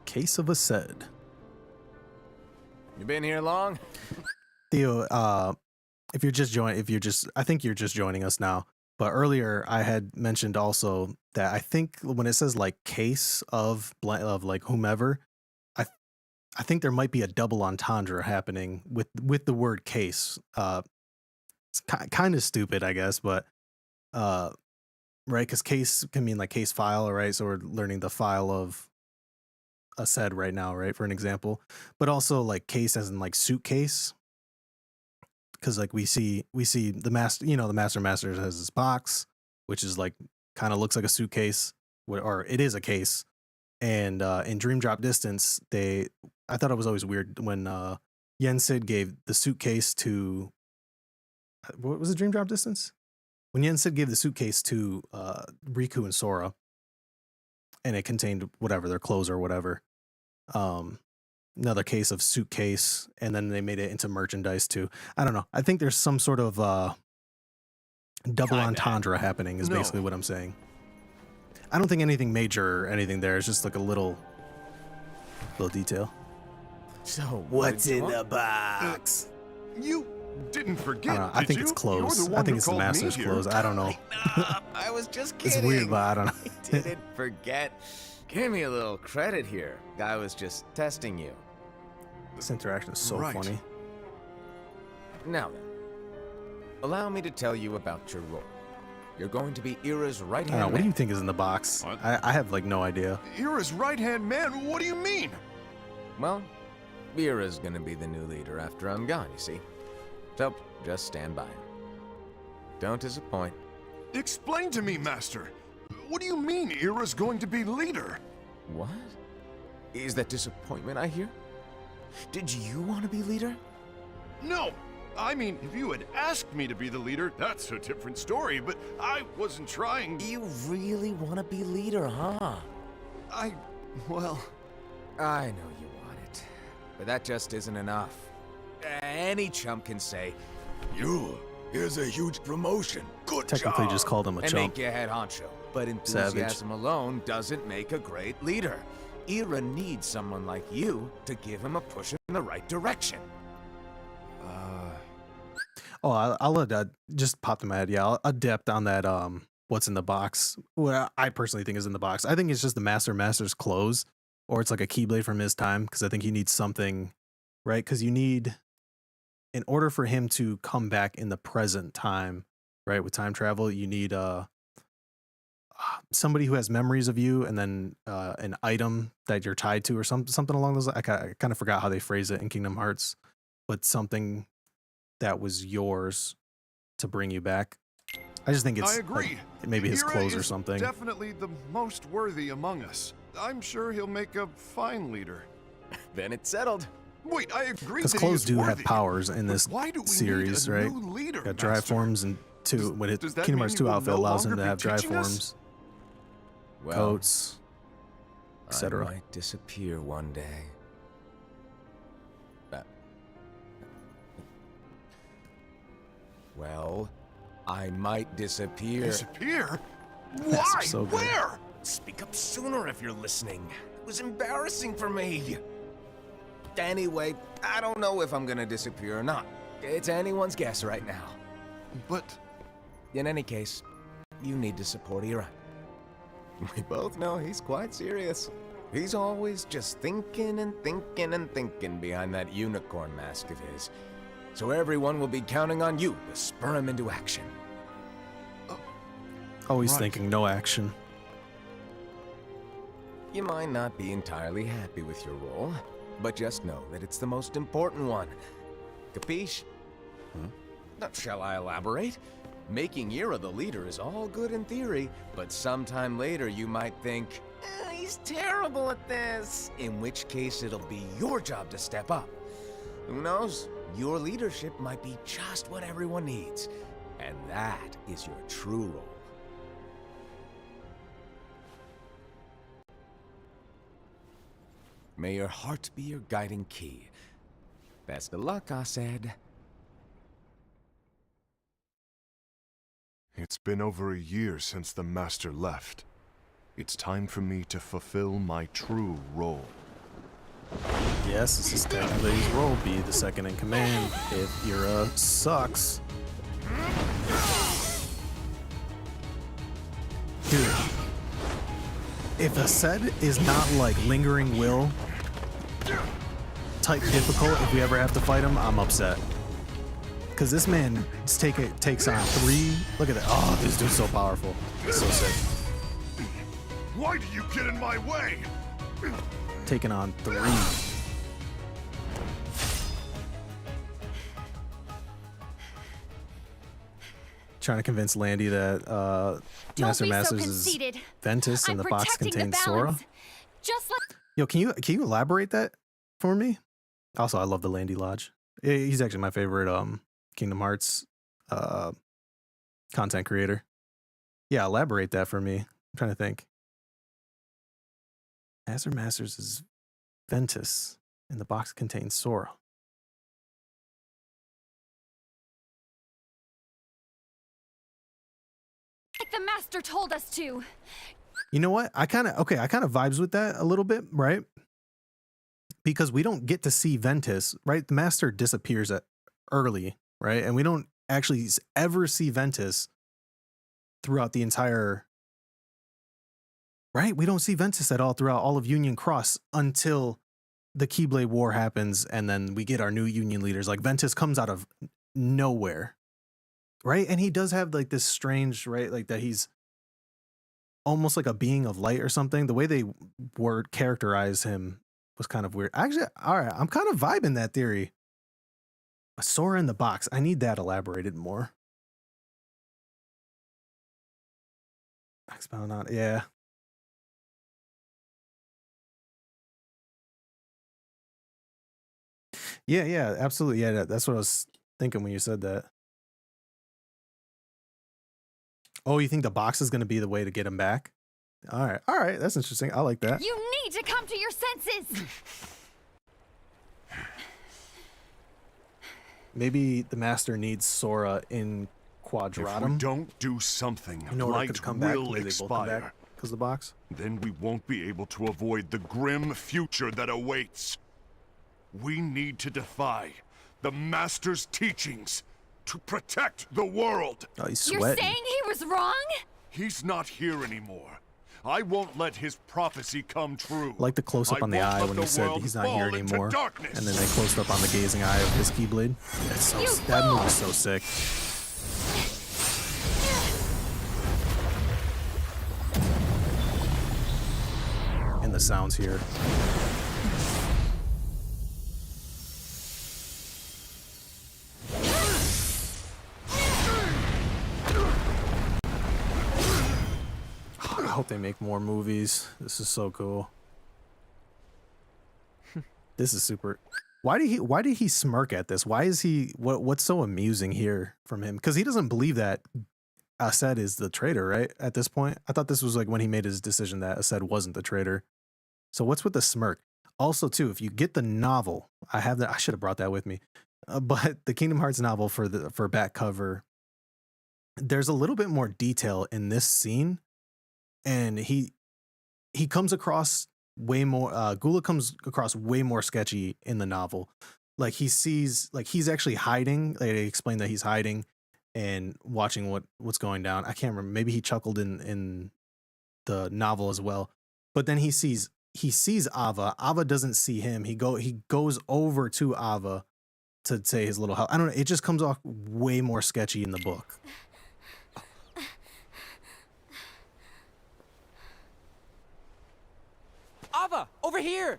Case of a Sed. You been here long? Theo, I think you're just joining us now. But earlier I had mentioned also that I think when it says like case of like whomever, I think there might be a double entendre happening with the word case. It's kind of stupid, I guess, but right, because case can mean like case file, right? So we're learning the file of a Sed right now, right? For an example, but also like case as in like suitcase. Because like we see the master, the master has this box, which is like kind of looks like a suitcase, or it is a case. And in Dream Drop Distance, I thought it was always weird when Yen Sid gave the suitcase to what was it, Dream Drop Distance? When Yen Sid gave the suitcase to Riku and Sora, and it contained whatever their clothes or whatever. Another case of suitcase, and then they made it into merchandise too. I don't know. I think there's some sort of double entendre happening is basically what I'm saying. I don't think anything major or anything there. It's just like a little detail. So, What's in the box? You didn't forget, I don't know. I think did it's you? clothes. You're the I one think who it's the called me master's here. clothes. I don't know. I was just kidding. It's weird, but I don't know. I didn't forget. Give me a little credit here. I was just testing you. This interaction is so Right. funny. Now then, allow me to tell you about your role. You're going to be Ira's I right-hand don't know. man. What do you think is in the box? What? I have like no idea. Ira's right-hand man? What do you mean? Well, Ira's gonna be the new leader after I'm gone, you see. So, just stand by. Don't disappoint. Explain to me, Master. What do you mean Ira's going to be leader? What? Is that disappointment I hear? Did you want to be leader? No! I mean, if you had asked me to be the leader, that's a different story, but I wasn't trying. You really want to be leader, huh? Well... I know you want it, but that just isn't enough. Any chump can say, here's a huge promotion. Good Technically job. just called him a and chump. make you head honcho. But Savage. enthusiasm alone doesn't make a great leader. Ira needs someone like you to give him a push in the right direction. Oh, I'll just popped in my head. Yeah, I'll adept on that. What's in the box? What I personally think is in the box. I think it's just the master's clothes, or it's like a keyblade from his time. Because I think he needs something, right? Because you need, in order for him to come back in the present time, right? With time travel, you need somebody who has memories of you, and then an item that you're tied to, or something along those. I kind of forgot how they phrase it in Kingdom Hearts, but something that was yours to bring you back. I just think it's I agree. like, maybe his Ira clothes or is something. Definitely the most worthy among us. I'm sure he'll make a fine leader. Then it's settled. Wait, I agree Because that clothes he is do have worthy, powers in but this why do we series, need a right? new leader, Got drive Master? forms and two. When does that Kingdom mean Hearts he 2 will outfit no allows him longer to be have drive teaching us? forms, Well, coats, I etc. might disappear one day. Well, I might disappear. Disappear? That's Why? so good. Where? Speak up sooner if you're listening. It was embarrassing for me. Anyway, I don't know if I'm gonna disappear or not. It's anyone's guess right now. But In any case, you need to support Ira. We both know he's quite serious. He's always just thinking and thinking and thinking behind that unicorn mask of his. So everyone will be counting on you to spur him into action. Always Right. thinking no action. You might not be entirely happy with your role, but just know that it's the most important one. Capiche? Shall I elaborate? Making Ira the leader is all good in theory, but sometime later you might think, he's terrible at this. In which case it'll be your job to step up. Who knows? Your leadership might be just what everyone needs. And that is your true role. May your heart be your guiding key. Best of luck, Assad. It's been over a year since the Master left. It's time for me to fulfill my true role. Yes, this is technically his role, be the second in command if Ira sucks. Dude, if Assad is not like lingering will type difficult, if we ever have to fight him, I'm upset. Because this man takes on 3. Look at that. Oh, this dude's so powerful. So sick. Why do you get in my way? Taking on 3. Trying to convince Landy that Master Masters is Ventus and the box contains Sora. Just like Yo, can you elaborate that for me? Also, I love the Landy Lodge. He's actually my favorite Kingdom Hearts content creator. Yeah, elaborate that for me. I'm trying to think. Master Masters is Ventus and the box contains Sora. the master told us to. You know what? I kind of vibes with that a little bit, right? Because we don't get to see Ventus, right? The master disappears early, right? And we don't actually ever see Ventus throughout the entire, right? We don't see Ventus at all throughout all of Union Cross until the Keyblade War happens, and then we get our new Union leaders. Like, Ventus comes out of nowhere, right? And he does have like this strange, right? Like that he's almost like a being of light or something. The way they characterize him was kind of weird. Actually, all right, I'm kind of vibing that theory. A Sora in the box. I need that elaborated more. Expound on it. Yeah. Yeah, absolutely. Yeah, that's what I was thinking when you said that. Oh, you think the box is going to be the way to get him back? All right, that's interesting. I like that. You need to come to your senses. Maybe the master needs Sora in If we Quadratum don't do something, in order light to come back. will Maybe they both come expire. back because the box. Then we won't be able to avoid the grim future that awaits. We need to defy the Master's teachings to protect the world. Oh, he's You're sweating. saying he was wrong? He's not here anymore. I won't let his prophecy come true. Like the close up I on the won't eye let when the he said world he's not here fall into anymore, darkness. and then they closed up on the gazing eye of his Keyblade. That's so that move is so sick. And the sounds here. I hope they make more movies. This is so cool. This is super. Why did he smirk at this? Why is he what's so amusing here from him? Because he doesn't believe that Assad is the traitor, right? At this point, I thought this was like when he made his decision that Assad wasn't the traitor. So what's with the smirk? Also, too, if you get the novel, I have that. I should have brought that with me. But the Kingdom Hearts novel for back cover, there's a little bit more detail in this scene, and he comes across way more. Gula comes across way more sketchy in the novel. Like he's actually hiding. Like they explain that he's hiding and watching what's going down. I can't remember. Maybe he chuckled in the novel as well. But then he sees Ava. Ava doesn't see him. He goes over to Ava to say his little help. I don't know. It just comes off way more sketchy in the book. Ava, over here!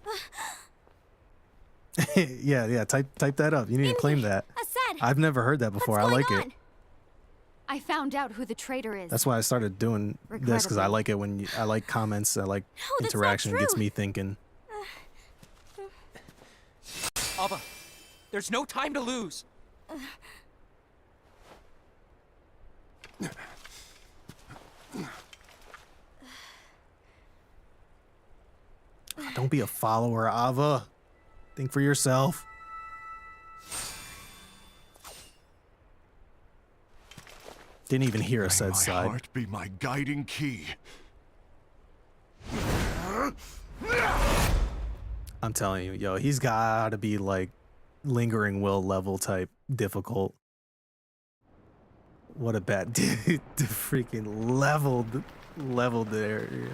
Yeah, type that up. You need to claim that. Assad! I've never heard that before. I like it. I found out who the traitor is. That's why I started doing this, because I like it when I like comments, I like that's not interaction. It gets true. me thinking. Ava, there's no time to lose. Don't be a follower, Ava. Think for yourself. Didn't even hear us May said my side. heart be my guiding key. I'm telling you, yo, he's gotta be like lingering will level type difficult. What a bad dude. Freaking leveled there. Yeah.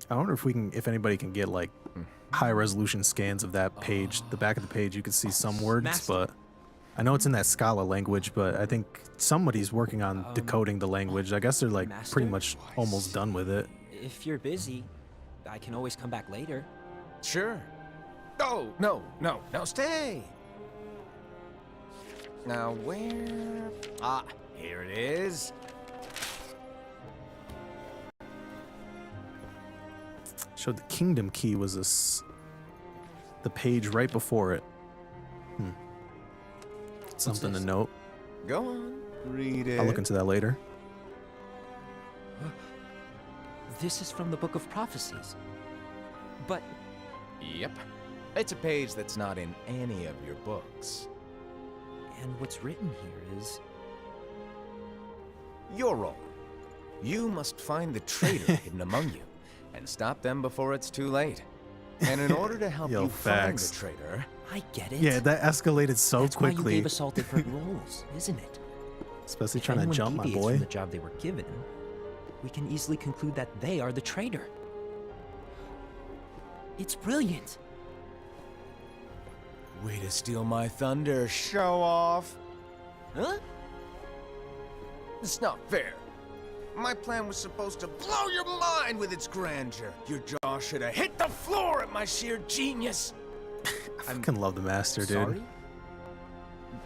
I wonder if anybody can get like high resolution scans of that page. The back of the page, you can see some words, Master. but I know it's in that Scala language, but I think somebody's working on decoding the language. I guess they're like pretty Master? much almost done with it. If you're busy, I can always come back later. Sure. Oh, no, stay. Now, where? Ah, here it is. Showed the kingdom key was the page right before it. Something to this? note. Go on, read it. I'll look into that later. This is from the Book of Prophecies. But Yep. It's a page that's not in any of your books. and what's written here is Your role. You must find the traitor hidden among you and stop them before it's too late. And in order to help Yo, you facts. find the traitor, I get it. Yeah, that escalated so That's why you quickly. gave us all different roles, isn't it? Especially If trying to anyone jump, my deviates boy. from the job they were given, we can easily conclude that they are the traitor. It's brilliant. way to steal my thunder, show off. Huh? It's not fair. My plan was supposed to blow your mind with its grandeur. Your jaw should have hit the floor at my sheer genius. I fucking love the master, dude. Sorry?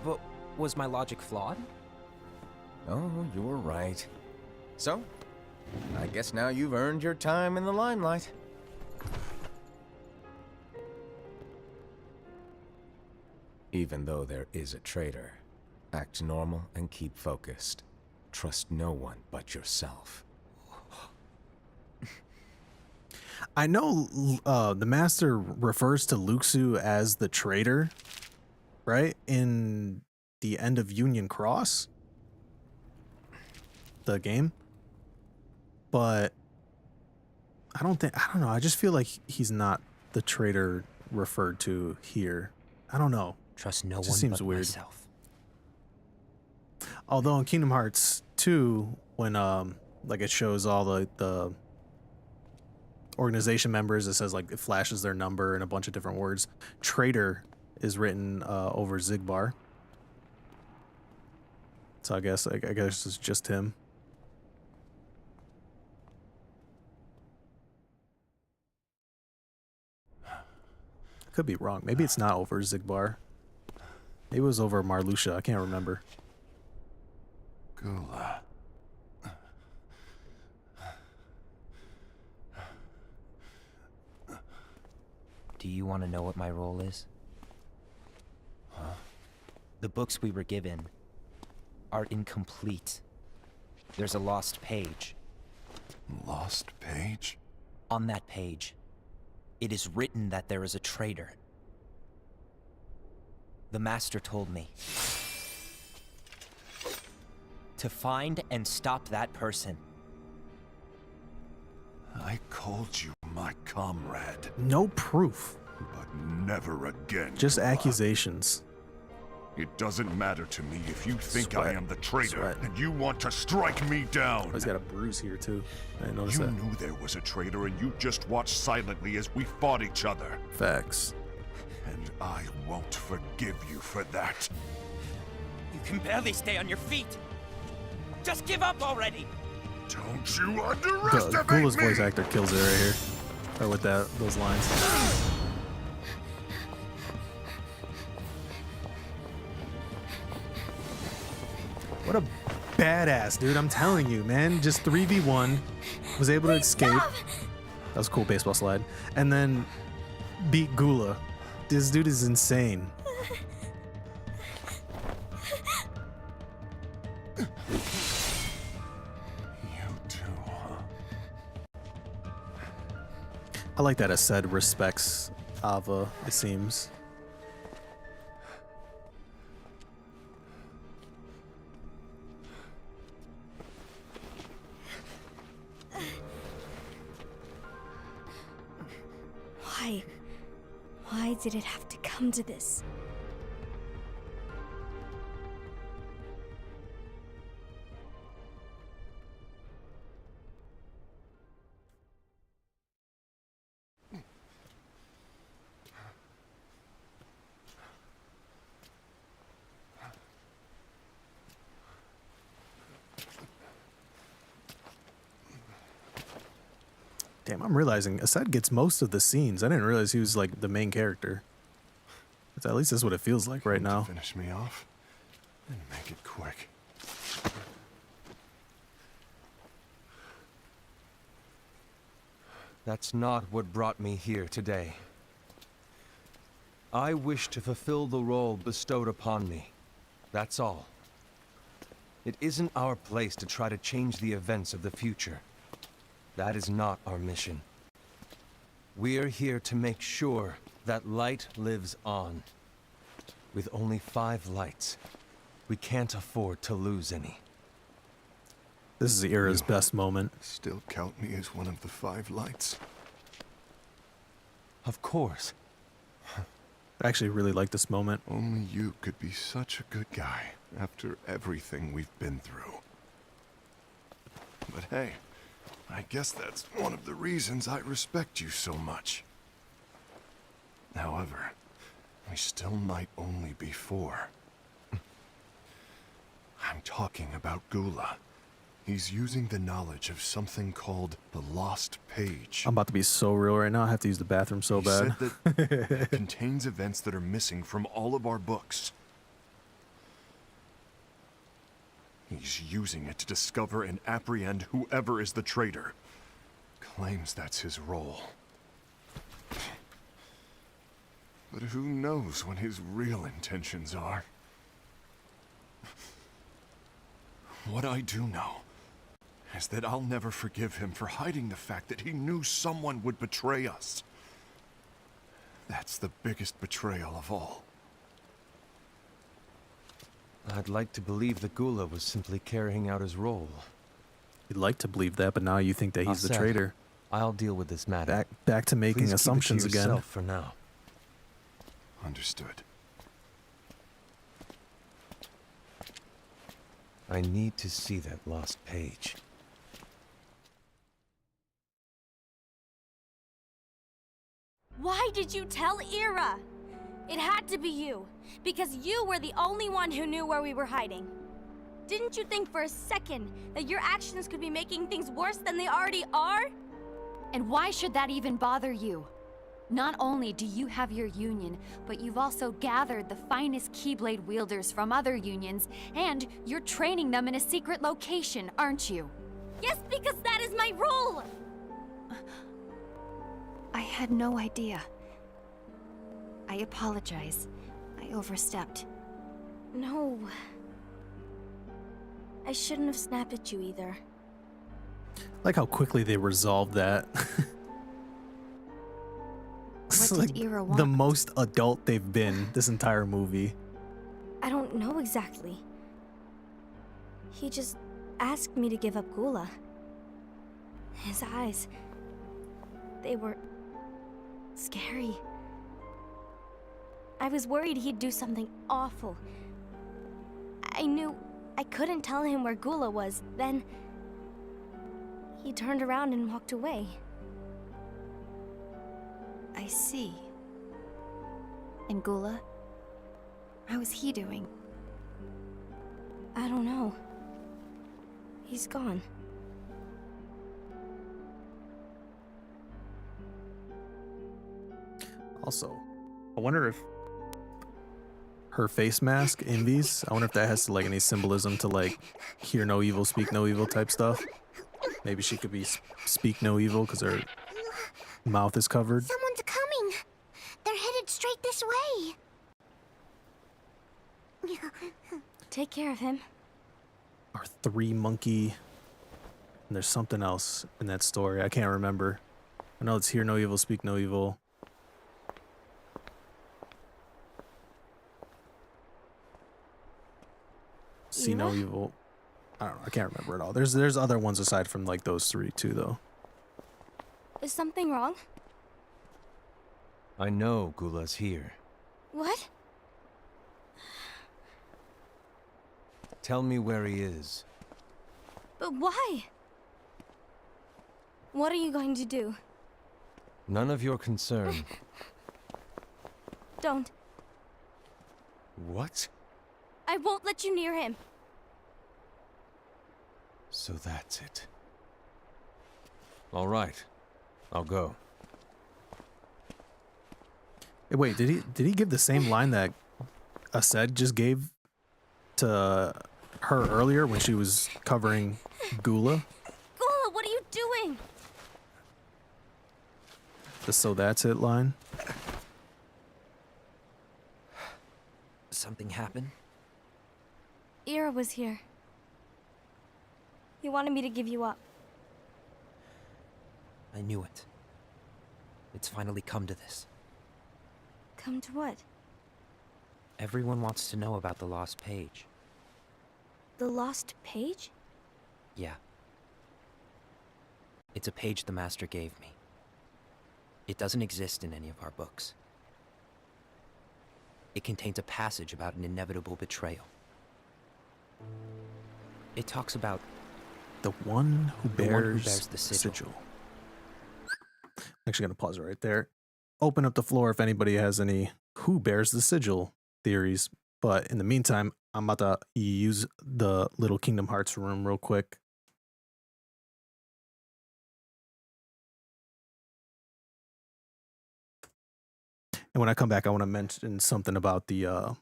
But was my logic flawed? Oh, you were right. So, I guess now you've earned your time in the limelight. Even though there is a traitor, act normal and keep focused. Trust no one but yourself. I know the master refers to Luxu as the traitor, right? In the end of Union Cross, the game. But I don't know. I just feel like he's not the traitor referred to here. I don't know. Trust no Just one seems but weird. myself. Although in Kingdom Hearts 2, when like it shows all the organization members, it says like it flashes their number and a bunch of different words. Traitor is written over Zigbar. So I guess it's just him. Could be wrong. Maybe it's not over Zigbar. Maybe it was over Marluxia. I can't remember. Gula. Do you want to know what my role is? Huh? The books we were given are incomplete. There's a lost page. Lost page? On that page, it is written that there is a traitor. The master told me to find and stop that person. I called you my comrade, No proof. but never again. Just Gula. accusations. It doesn't matter to me if you think I Sweat. am the traitor Sweat. and you want to strike me down. Oh, he's got a bruise here too. I didn't notice You that. knew there was a traitor and you just watched silently as we fought each other. Facts. And I won't forgive you for that. You can barely stay on your feet. Just give up already. Don't you underestimate Gula's me! voice actor kills it right here. Or with those lines. What a badass, dude. I'm telling you, man. Just 3v1. Was able to escape. That was a cool baseball slide. And then beat Gula. This dude is insane. You too, huh? I like that Ased respects Ava, it seems. Why? Why did it have to come to this? Damn, I'm realizing Ased gets most of the scenes. I didn't realize he was like the main character. At least that's what it feels like right now. Finish me off and make it quick. That's not what brought me here today. I wish to fulfill the role bestowed upon me. That's all. It isn't our place to try to change the events of the future. That is not our mission. We're here to make sure that light lives on. With only 5 lights, we can't afford to lose any. This is the era's best moment. Still count me as one of the 5 lights. Of course. I actually really like this moment. Only you could be such a good guy after everything we've been through. But hey, I guess that's one of the reasons I respect you so much. However, we still might only be 4. I'm talking about Gula. He's using the knowledge of something called the Lost Page. I'm about to be so real right now. I have to use the bathroom so He bad. said that it contains events that are missing from all of our books. He's using it to discover and apprehend whoever is the traitor. Claims that's his role. But who knows what his real intentions are? What I do know is that I'll never forgive him for hiding the fact that he knew someone would betray us. That's the biggest betrayal of all. I'd like to believe that Gula was simply carrying out his role. You'd like to believe that, but now you think that he's the Ased, traitor. I'll deal with this matter. Back to making Please assumptions keep it to again. yourself for now. Understood. I need to see that lost page. Why did you tell Ira? It had to be you, because you were the only one who knew where we were hiding. Didn't you think for a second that your actions could be making things worse than they already are? And why should that even bother you? Not only do you have your union, but you've also gathered the finest Keyblade wielders from other unions, and you're training them in a secret location, aren't you? Yes, because that is my role! I had no idea. I apologize. I overstepped. No. I shouldn't have snapped at you either. Like how quickly they resolved that. It's What did like Ira want? the most adult they've been this entire movie. I don't know exactly. He just asked me to give up Gula. His eyes, they were scary. I was worried he'd do something awful, I knew I couldn't tell him where Gula was. Then he turned around and walked away. I see. And Gula? How is he doing? I don't know. He's gone. Also, I wonder if her face mask, Envy's, I wonder if that has like any symbolism to like hear no evil, speak no evil type stuff. Maybe she could be speak no evil because her mouth is covered. Someone's coming. They're headed straight this way. Take care of him. Our 3 monkey. And there's something else in that story. I can't remember. I know it's hear no evil, speak no evil. See no evil. I don't know. I can't remember it all. There's other ones aside from like those 3 too, though. Is something wrong? I know Gula's here. What? Tell me where he is. But why? What are you going to do? None of your concern. Don't. What? I won't let you near him. So that's it. All right. I'll go. Hey, wait, did he give the same line that Ased just gave to her earlier when she was covering Gula? Gula, what are you doing? The "so that's it" line? Something happened? Ira was here. He wanted me to give you up. I knew it. It's finally come to this. Come to what? Everyone wants to know about the lost page. The lost page? Yeah. It's a page the Master gave me. It doesn't exist in any of our books. It contains a passage about an inevitable betrayal. It talks about The one who the one who bears, bears the sigil. sigil. Actually, gonna pause it right there. Open up the floor if anybody has any who bears the sigil theories. But in the meantime, I'm about to use the little Kingdom Hearts room real quick. And when I come back, I want to mention something about the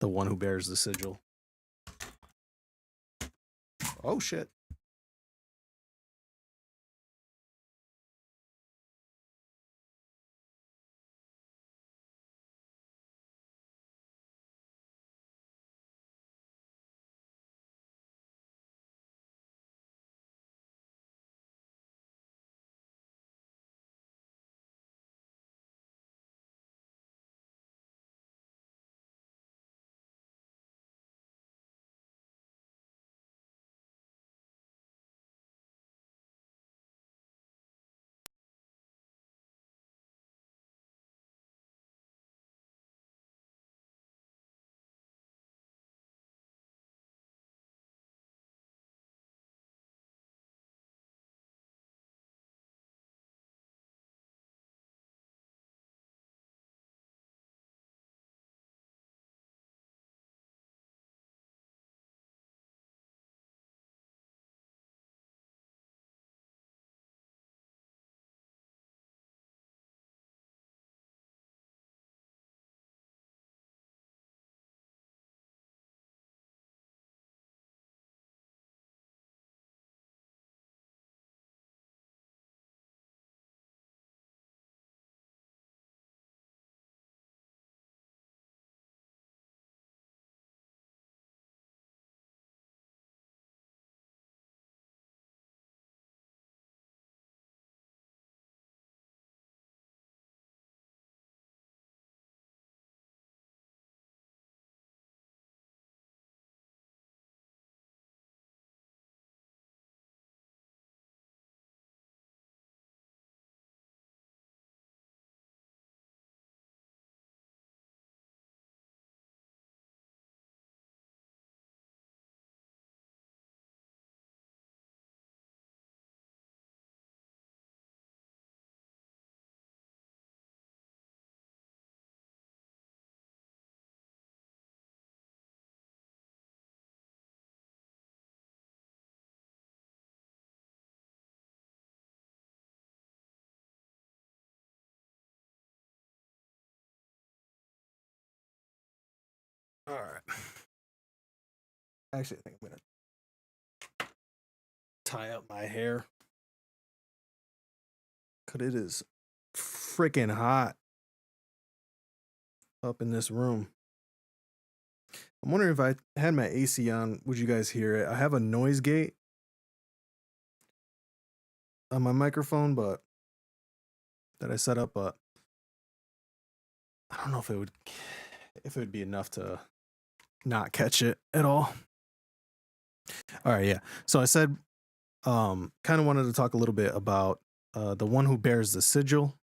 one who bears the sigil. Oh shit. All right. Actually, I think I'm gonna tie up my hair. Cause it is freaking hot up in this room. I'm wondering if I had my AC on, would you guys hear it? I have a noise gate on my microphone, but that I set up, but I don't know if it would be enough to not catch it at all. All right, yeah. So I said kind of wanted to talk a little bit about the one who bears the sigil.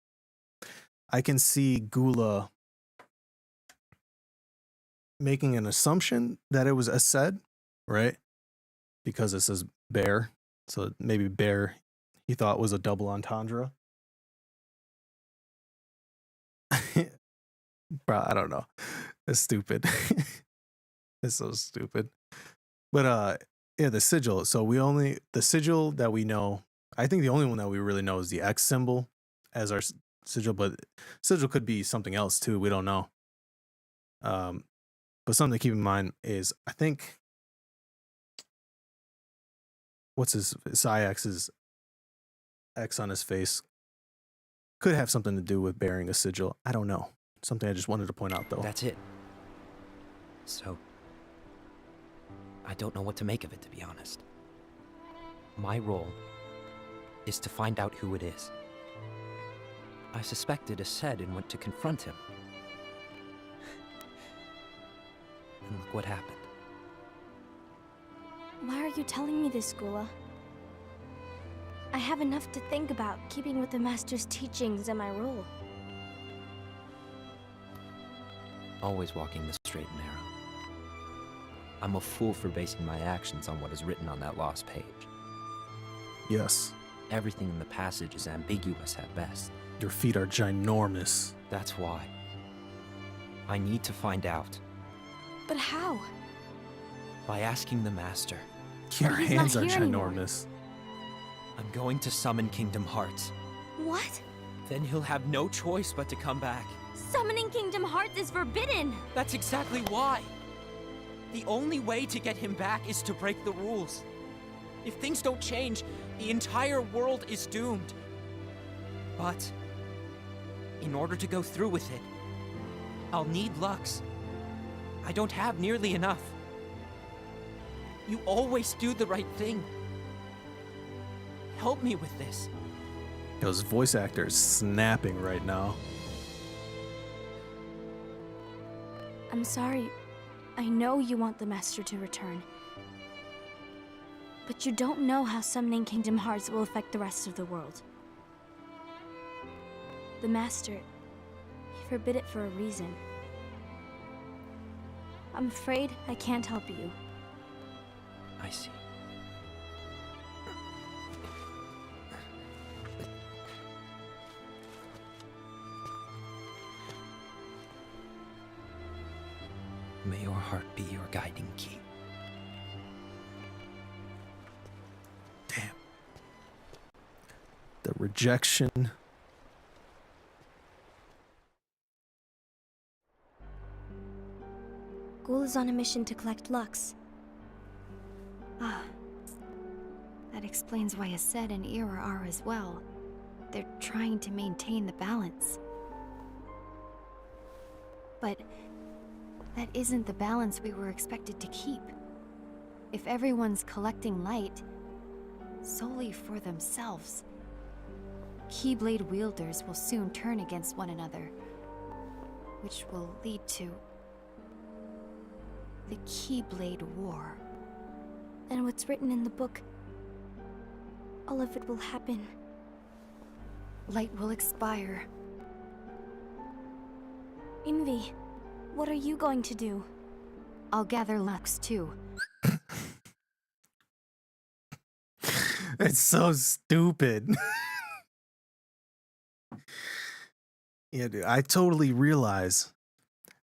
I can see Gula making an assumption that it was Ased, right? Because it says bear. So maybe bear he thought was a double entendre. Bro, I don't know. It's stupid. It's so stupid. But yeah, the sigil. So the sigil that we know, I think the only one that we really know is the X symbol as our sigil, but sigil could be something else too. We don't know. But something to keep in mind is I think what's his Syx's X on his face could have something to do with bearing a sigil. I don't know. Something I just wanted to point out though. That's it. So, I don't know what to make of it, to be honest. My role is to find out who it is. I suspected Ased and went to confront him. And look what happened. Why are you telling me this, Gula? I have enough to think about, keeping with the Master's teachings and my role. Always walking the straight and narrow. I'm a fool for basing my actions on what is written on that lost page. Yes. Everything in the passage is ambiguous at best. Your feet are ginormous. That's why. I need to find out. But how? By asking the Master. Your But he's hands not are here anymore. ginormous. I'm going to summon Kingdom Hearts. What? Then he'll have no choice but to come back. Summoning Kingdom Hearts is forbidden! That's exactly why. The only way to get him back is to break the rules. If things don't change, the entire world is doomed. But in order to go through with it, I'll need Lux. I don't have nearly enough. You always do the right thing. Help me with this. Those voice actors snapping right now. I'm sorry. I know you want the Master to return. But you don't know how summoning Kingdom Hearts will affect the rest of the world. The Master, he forbid it for a reason. I'm afraid I can't help you. I see. May your heart be your guiding key. Damn. The rejection. Ghoul is on a mission to collect Lux. Ah. That explains why Ased and Ira are as well. They're trying to maintain the balance. But that isn't the balance we were expected to keep. If everyone's collecting light solely for themselves, Keyblade wielders will soon turn against one another, which will lead to the Keyblade War. And what's written in the book, all of it will happen. Light will expire. Envy, what are you going to do? I'll gather Lux too. It's so stupid. Yeah, dude, I totally realize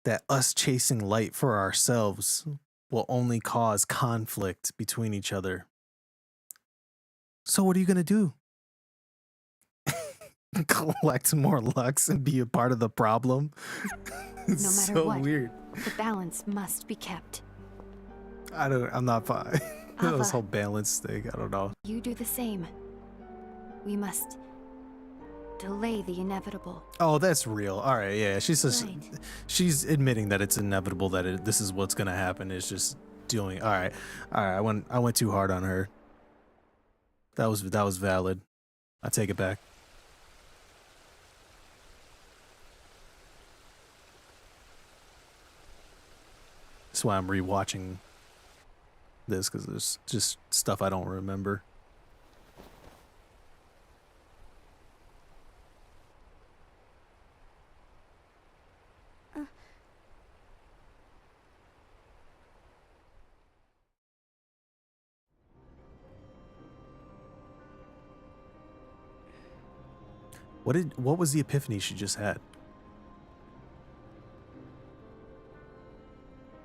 that us chasing light for ourselves will only cause conflict between each other. So what are you gonna do? Collect more Lux and be a part of the problem? It's No matter so what, weird. The balance must be kept. I'm not fine. This Ava. whole balance thing, I don't know. You do the same. We must delay the inevitable. Oh, that's real. All right, yeah. She's just, Right. she's admitting that it's inevitable that this is what's gonna happen. It's just doing. All right. I went too hard on her. That was valid. I take it back. That's why I'm rewatching this, because there's just stuff I don't remember. What was the epiphany she just had?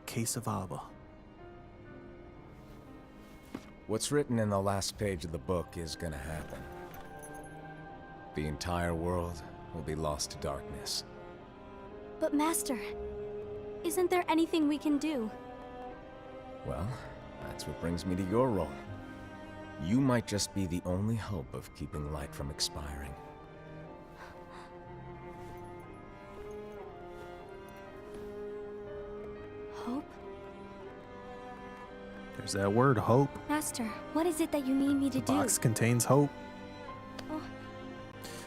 Case of Abba. What's written in the last page of the book is gonna happen. The entire world will be lost to darkness. But Master, isn't there anything we can do? Well, that's what brings me to your role. You might just be the only hope of keeping light from expiring. Hope? There's that word, hope. Master, what is it that you need me to The box contains hope. Oh,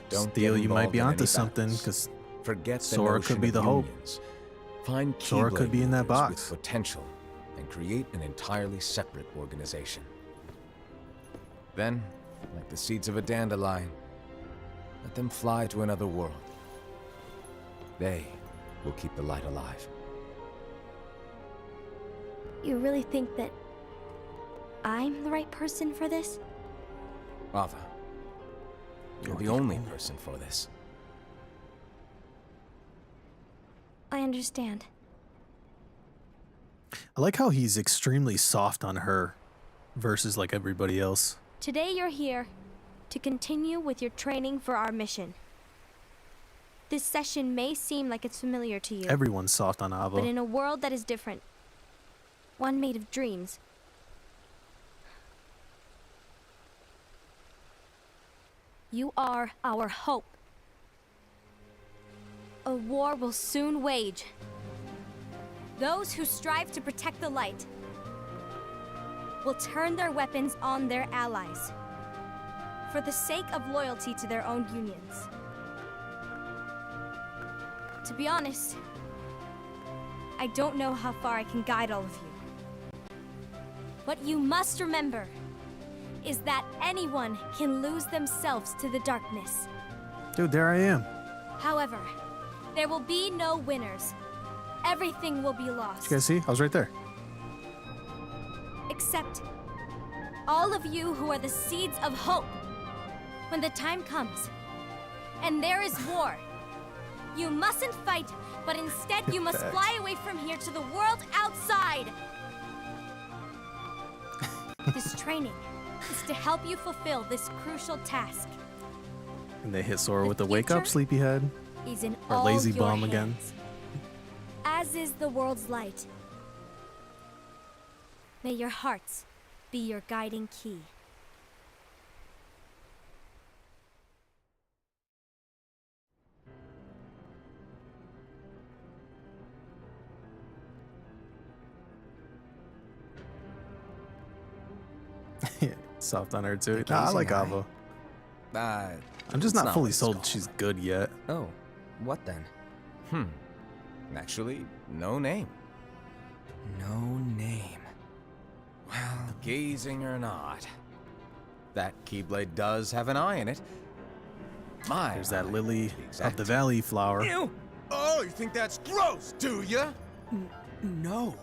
Don't Steele, get you might involved be in onto any something, battles. because Forget the Sora could notion be of the hope. unions. Find Sora could Keyblade be in that leaders box. with potential and create an entirely separate organization. Then, like the seeds of a dandelion, let them fly to another world. They will keep the light alive. you really think that I'm the right person for this? Ava, you're the only person for this. I understand. I like how he's extremely soft on her versus like everybody else. Today you're here to continue with your training for our mission. This session may seem like it's familiar to you, Everyone's soft on Ava. but in a world that is different, one made of dreams, you are our hope. A war will soon wage. Those who strive to protect the light will turn their weapons on their allies for the sake of loyalty to their own unions. To be honest, I don't know how far I can guide all of you. What you must remember is that anyone can lose themselves to the darkness. Dude, there I am. However, there will be no winners. Everything will be lost. Did you guys see? I was right there. Except all of you who are the seeds of hope. When the time comes, and there is war, you mustn't fight, but instead you must Fact. fly away from here to the world outside. This training is to help you fulfill this crucial task. And they hit Sora The with the wake up, future sleepyhead. is in Or all lazy your bomb again. hands, as is the world's light. May your hearts be your guiding key. Soft on her too. The Nah, I gazing like eye. Ava. I'm just That's not not fully what it's sold called. she's good yet. Oh, what then? Actually, no name. No name. Well, gazing or not, that Keyblade does have an eye in it. My There's that eye, lily to be of exact. the valley flower. Ew! Oh, you think that's gross, do ya? No.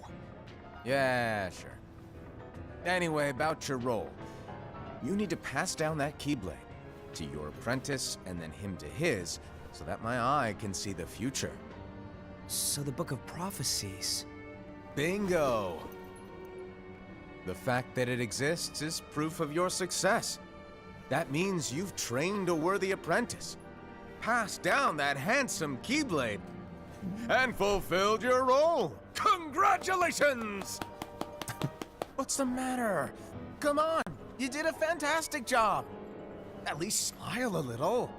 Yeah, sure. Anyway, about your role. You need to pass down that Keyblade to your apprentice and then him to his, so that my eye can see the future. So the Book of Prophecies. Bingo! The fact that it exists is proof of your success. That means you've trained a worthy apprentice. Pass down that handsome Keyblade. and fulfilled your role. Congratulations! What's the matter? Come on, you did a fantastic job. At least smile a little.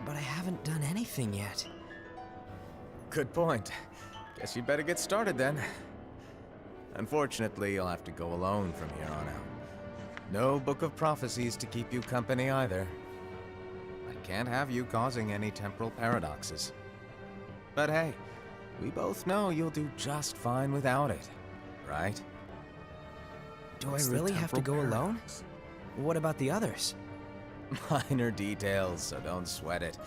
But I haven't done anything yet. Good point. Guess you better get started then. Unfortunately, you'll have to go alone from here on out. No book of prophecies to keep you company either. I can't have you causing any temporal paradoxes. But hey, we both know you'll do just fine without it, right? Do What's I the really have to go temporal alone? paradox? What about the others? Minor details, so don't sweat it.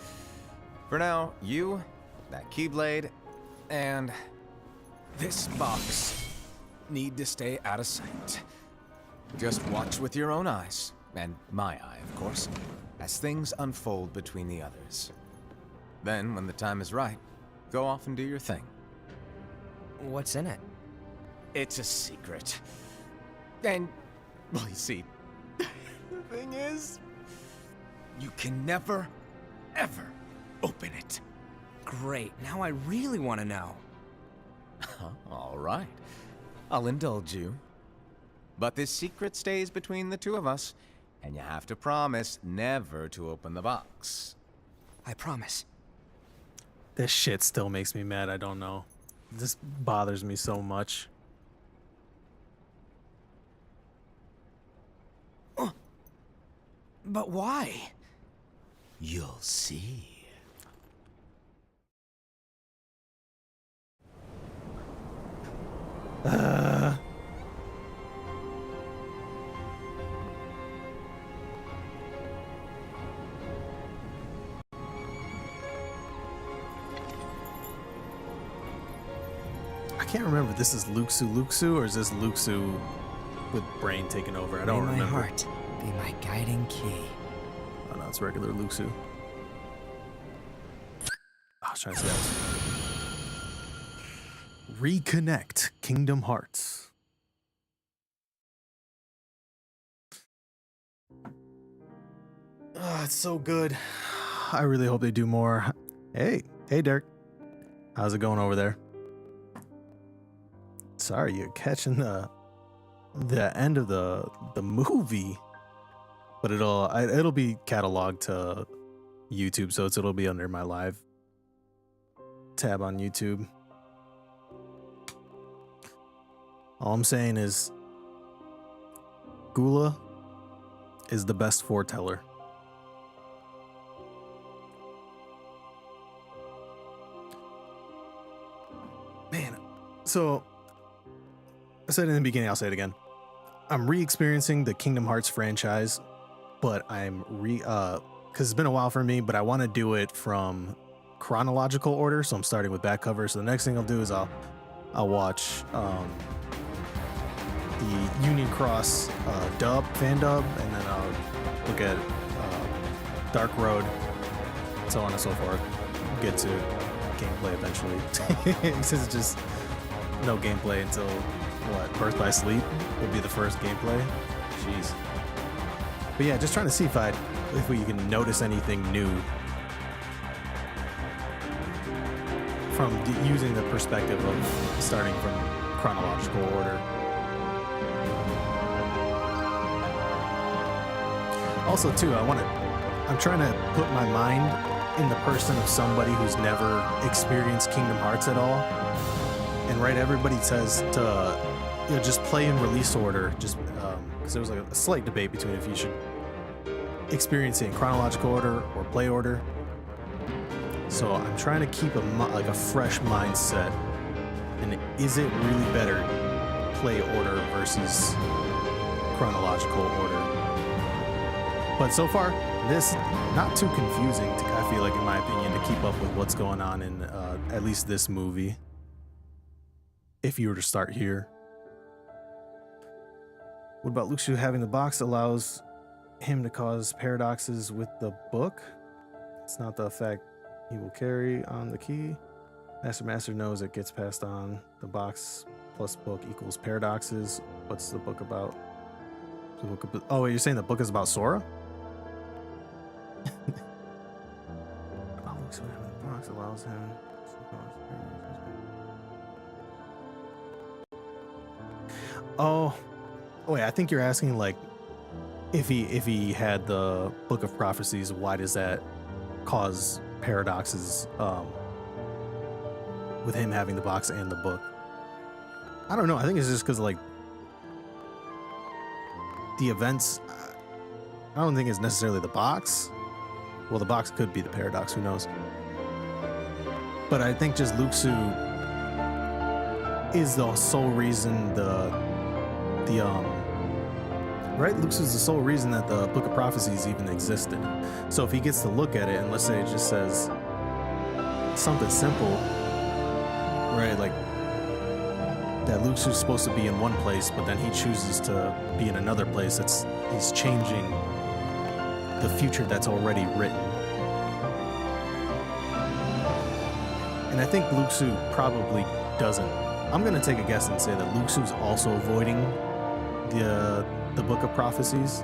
For now, you, that Keyblade, and this box need to stay out of sight. Just watch with your own eyes, and my eye, of course, as things unfold between the others. Then, when the time is right, go off and do your thing. What's in it? It's a secret. And, well, you see, the thing is, you can never, ever open it. Great, now I really want to know. All right. I'll indulge you. But this secret stays between the two of us, and you have to promise never to open the box. I promise. This shit still makes me mad. I don't know. This bothers me so much. But why? You'll see. I can't remember if this is Luxu, or is this Luxu with brain taking over? I don't May remember. my heart be my guiding key. Oh no, it's regular Luxu. I was trying to say that. Reconnect Kingdom Hearts. Oh, it's so good. I really hope they do more. Hey, Dirk. How's it going over there? Sorry, you're catching the end of the movie, but it'll be cataloged to YouTube, so it'll be under my live tab on YouTube. All I'm saying is Gula is the best foreteller. Man, so I said in the beginning, I'll say it again. I'm re-experiencing the Kingdom Hearts franchise, but I'm because it's been a while for me, but I want to do it from chronological order, so I'm starting with back cover. So the next thing I'll do is I'll watch the Union Cross fan dub, and then I'll look at Dark Road, so on and so forth. Get to gameplay eventually. Since it's just no gameplay until what, Birth by Sleep would be the first gameplay. Jeez. But yeah, just trying to see if we can notice anything new from using the perspective of starting from chronological order. Also, too, I'm trying to put my mind in the person of somebody who's never experienced Kingdom Hearts at all. And right, everybody says to just play in release order, just because there was like a slight debate between if you should experience it in chronological order or play order. So I'm trying to keep a fresh mindset. And is it really better play order versus chronological order? But so far, this not too confusing, I feel like, in my opinion, to keep up with what's going on in at least this movie. If you were to start here. What about Luxu having the box allows him to cause paradoxes with the book? It's not the effect he will carry on the key. Master knows it gets passed on. The box plus book equals paradoxes. What's the book about? Oh, wait, you're saying the book is about Sora? Luxu having the box allows him Oh, wait. I think you're asking like if he had the Book of Prophecies, why does that cause paradoxes with him having the box and the book? I don't know. I think it's just because like the events. I don't think it's necessarily the box. Well, the box could be the paradox. Who knows? But I think just Luxu is the sole reason right? Luxu's the sole reason that the Book of Prophecies even existed. So if he gets to look at it and let's say it just says something simple, right? Like that Luxu's supposed to be in one place, but then he chooses to be in another place. He's changing the future that's already written. And I think Luxu probably doesn't. I'm gonna take a guess and say that Luxu's also avoiding the Book of Prophecies,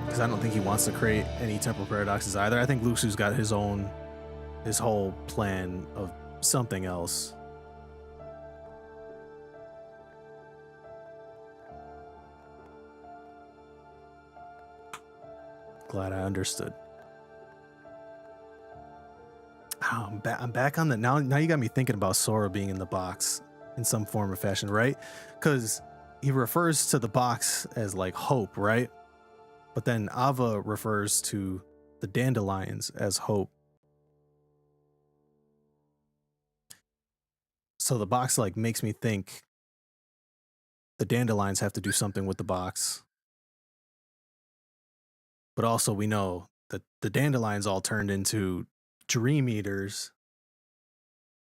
because I don't think he wants to create any temporal paradoxes either. I think Luxu's got his whole plan of something else. Glad I understood. Oh, I'm back on the now. Now you got me thinking about Sora being in the box in some form or fashion, right? Because he refers to the box as like hope, right? But then Ava refers to the dandelions as hope. So the box like makes me think the dandelions have to do something with the box. But also we know that the dandelions all turned into dream eaters.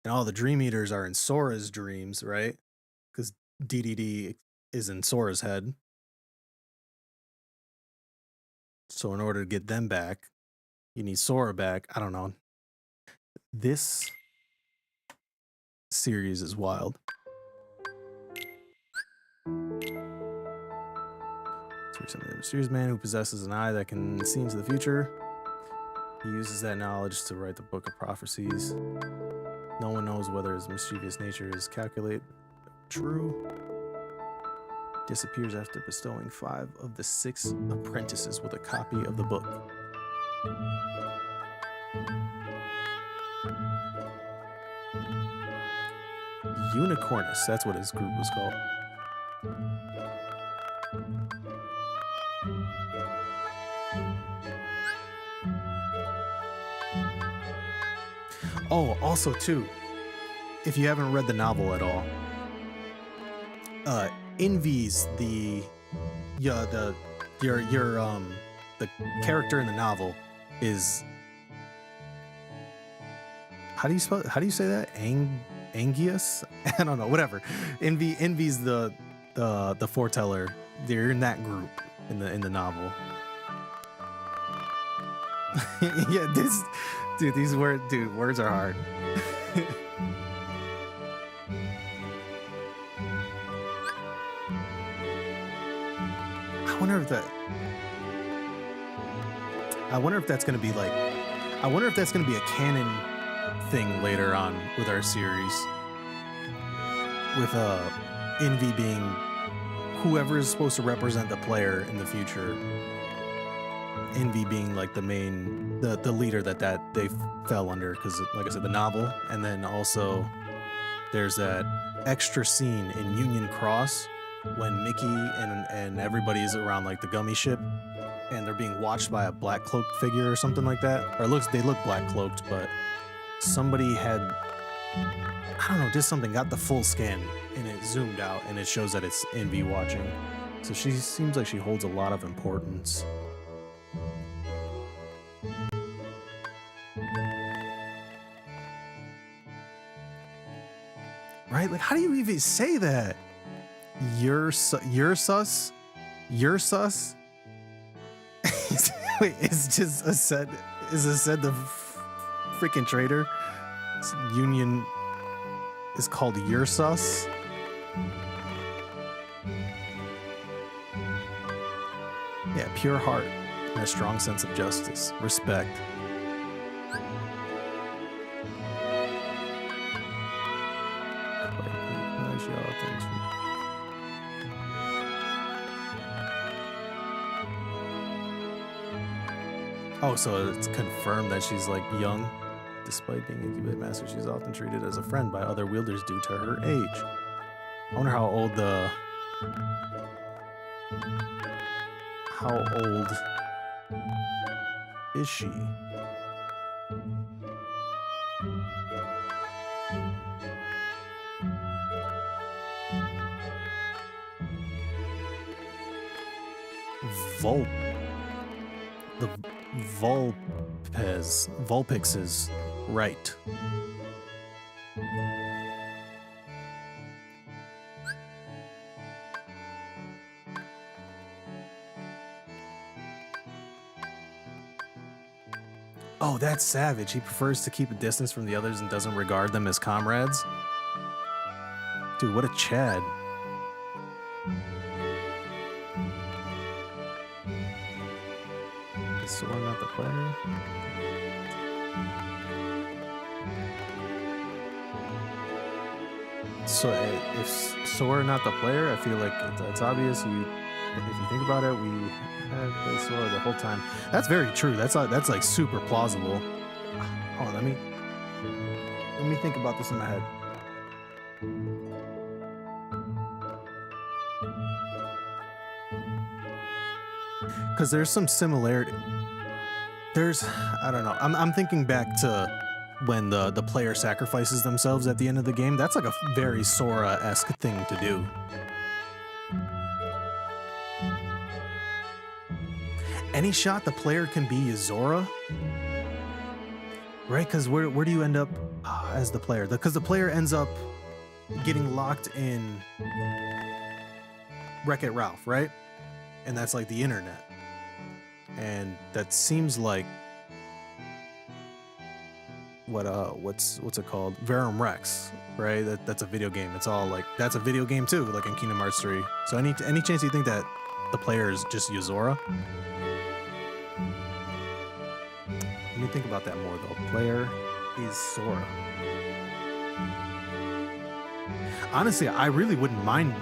And all the dream eaters are in Sora's dreams, right? Because DDD is in Sora's head. So in order to get them back, you need Sora back. I don't know. This series is wild. A mysterious man who possesses an eye that can see into the future. He uses that knowledge to write the Book of Prophecies. No one knows whether his mischievous nature is calculated true. Disappears after bestowing 5 of the 6 apprentices with a copy of the book. Unicornus, that's what his group was called. Oh, also too, if you haven't read the novel at all, Envy's the character in the novel is, how do you say that? Angius? I don't know, whatever. Envy's the foreteller. They're in that group in the novel. Yeah, these words are hard. I wonder if that's gonna be like, I wonder if that's gonna be a canon thing later on with our series, with Envy being whoever is supposed to represent the player in the future. Envy being like the main, the leader that they fell under, because like I said, the novel, and then also there's that extra scene in Union Cross when Mickey and everybody is around like the gummy ship, and they're being watched by a black cloaked figure or something like that. Or they look black cloaked, but somebody had, I don't know, did something, got the full scan, and it zoomed out, and it shows that it's Envy watching. So she seems like she holds a lot of importance. Right? Like, how do you even say that? You're sus? You're sus? Wait, it's just Ased. Is Ased the freaking traitor? Union is called Ursus? Yeah, pure heart and a strong sense of justice. Respect. Oh, so it's confirmed that she's like young. Despite being a Keyblade master, she's often treated as a friend by other wielders due to her age. I wonder how old is she? The Vulpix is right. Oh, that's savage. He prefers to keep a distance from the others and doesn't regard them as comrades. Dude, what a Chad. Is Sora not the player? So if Sora not the player, I feel like it's obvious. If you think about it, we have played Sora the whole time. That's very true. That's like super plausible. Oh, let me think about this in my head. Because there's some similarity. I don't know. I'm thinking back to when the player sacrifices themselves at the end of the game. That's like a very Sora-esque thing to do. Any shot the player can be is Zora, right? Because where do you end up as the player? Because the player ends up getting locked in Wreck-It Ralph, right? And that's like the internet. And that seems like what's it called? Verum Rex, right? That's a video game. It's all like that's a video game too, like in Kingdom Hearts 3. So any chance you think that the player is just Yozora? Let me think about that more though. Player is Sora. Honestly, I really wouldn't mind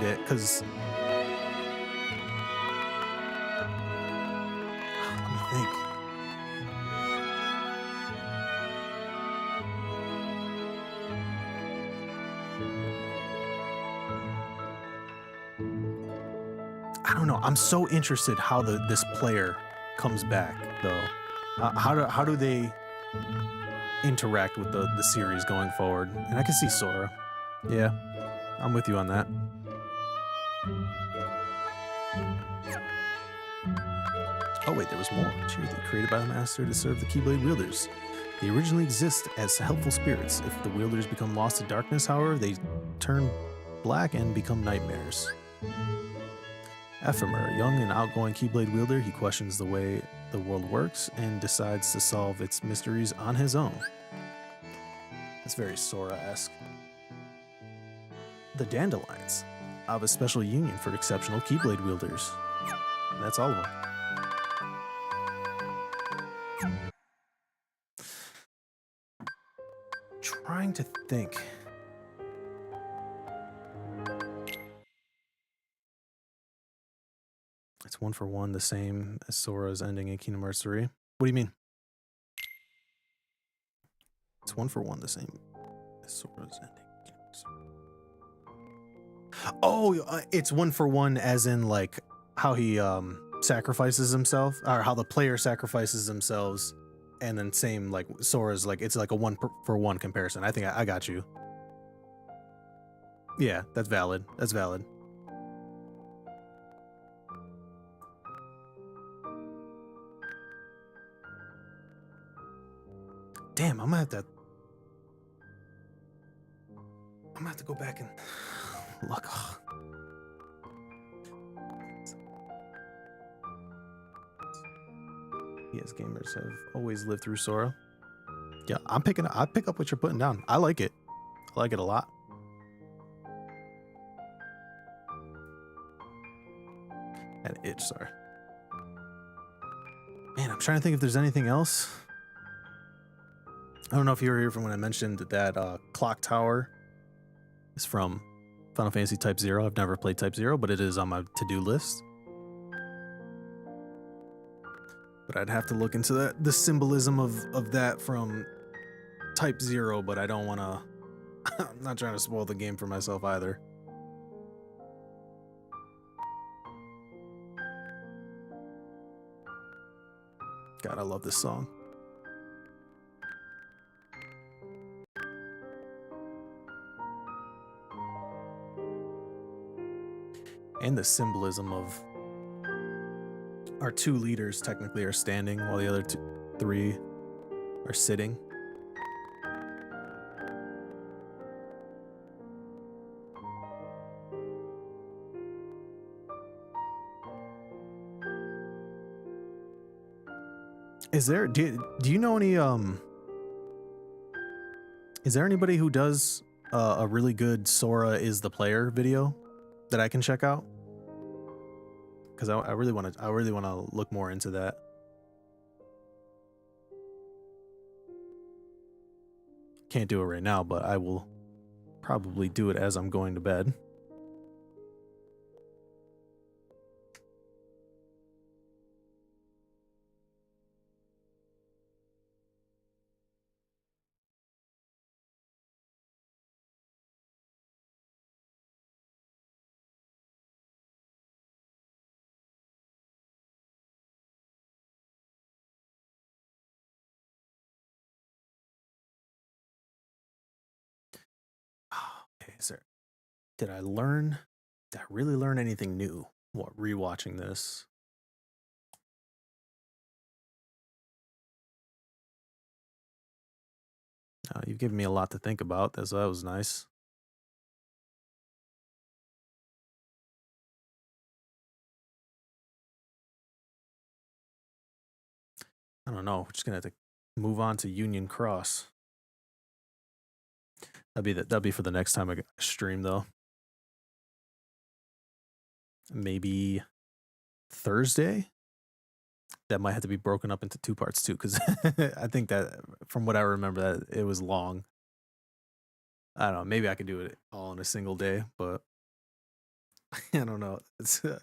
it because let me think. I don't know. I'm so interested how this player comes back though. How do they interact with the series going forward? And I can see Sora. Yeah, I'm with you on that. Oh wait, there was more. Charity created by the Master to serve the Keyblade wielders. They originally exist as helpful spirits. If the wielders become lost to darkness, however, they turn black and become nightmares. Ephemer, a young and outgoing Keyblade wielder, he questions the way the world works and decides to solve its mysteries on his own. That's very Sora-esque. The Dandelions have a special union for exceptional Keyblade wielders. And that's all of them. Trying to think. It's 1-for-1, the same as Sora's ending in Kingdom Hearts 3. What do you mean? It's 1-for-1, the same as Sora's ending. Oh, it's 1-for-1 as in like how he sacrifices himself, or how the player sacrifices themselves, and then same like Sora's, like it's like a 1-for-1 comparison. I think I got you. Yeah, that's valid. That's valid. Damn, I'm gonna have to go back and look. Yes, gamers have always lived through Sora. Yeah, I pick up what you're putting down. I like it. I like it a lot. An itch, sorry. Man, I'm trying to think if there's anything else. I don't know if you were here from when I mentioned that clock tower is from Final Fantasy Type 0. I've never played Type 0, but it is on my to-do list. But I'd have to look into the symbolism of that from Type 0, but I don't want to... I'm not trying to spoil the game for myself either. God, I love this song. And the symbolism of our two leaders technically are standing while the other three are sitting. Is there, do you know any, is there anybody who does a really good Sora is the player video that I can check out? Because I really want to look more into that. Can't do it right now, but I will probably do it as I'm going to bed. Okay, sir. Did I really learn anything new while rewatching this? You've given me a lot to think about, so that was nice. I don't know. We're just gonna have to move on to Union Cross. That'll be for the next time I stream, though. Maybe Thursday. That might have to be broken up into 2 parts too, because I think that from what I remember, that it was long. I don't know. Maybe I could do it all in a single day, but I don't know. It's the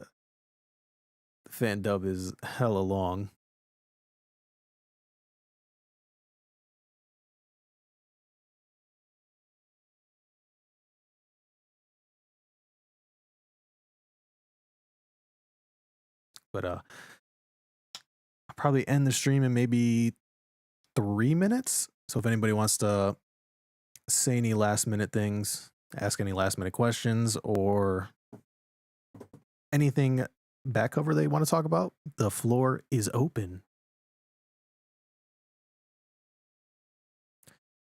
fan dub is hella long. But I'll probably end the stream in maybe 3 minutes. So if anybody wants to say any last minute things, ask any last minute questions, or anything back cover they want to talk about, the floor is open.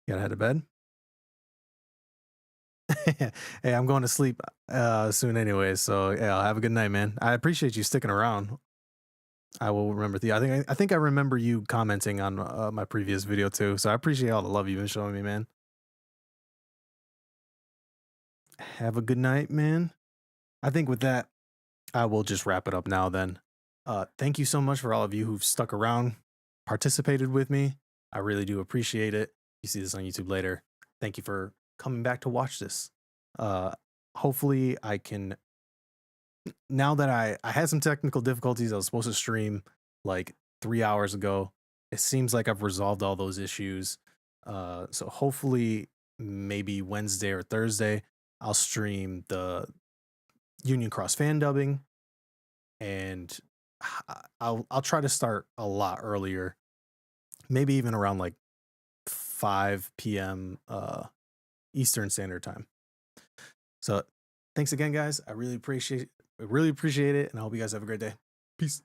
You gotta head to bed? Hey, I'm going to sleep soon anyway, so yeah, have a good night, man. I appreciate you sticking around. I will remember I think I remember you commenting on my previous video too, so I appreciate all the love you've been showing me, man. Have a good night, man. I think with that, I will just wrap it up now then. Thank you so much for all of you who've stuck around, participated with me. I really do appreciate it. You see this on YouTube later. Thank you for coming back to watch this. Hopefully I can, now that I had some technical difficulties, I was supposed to stream like 3 hours ago. It seems like I've resolved all those issues. So hopefully maybe Wednesday or Thursday, I'll stream the Union Cross fan dubbing, and I'll try to start a lot earlier, maybe even around like 5 p.m. Eastern Standard Time. So thanks again, guys. I really appreciate it, and I hope you guys have a great day. Peace.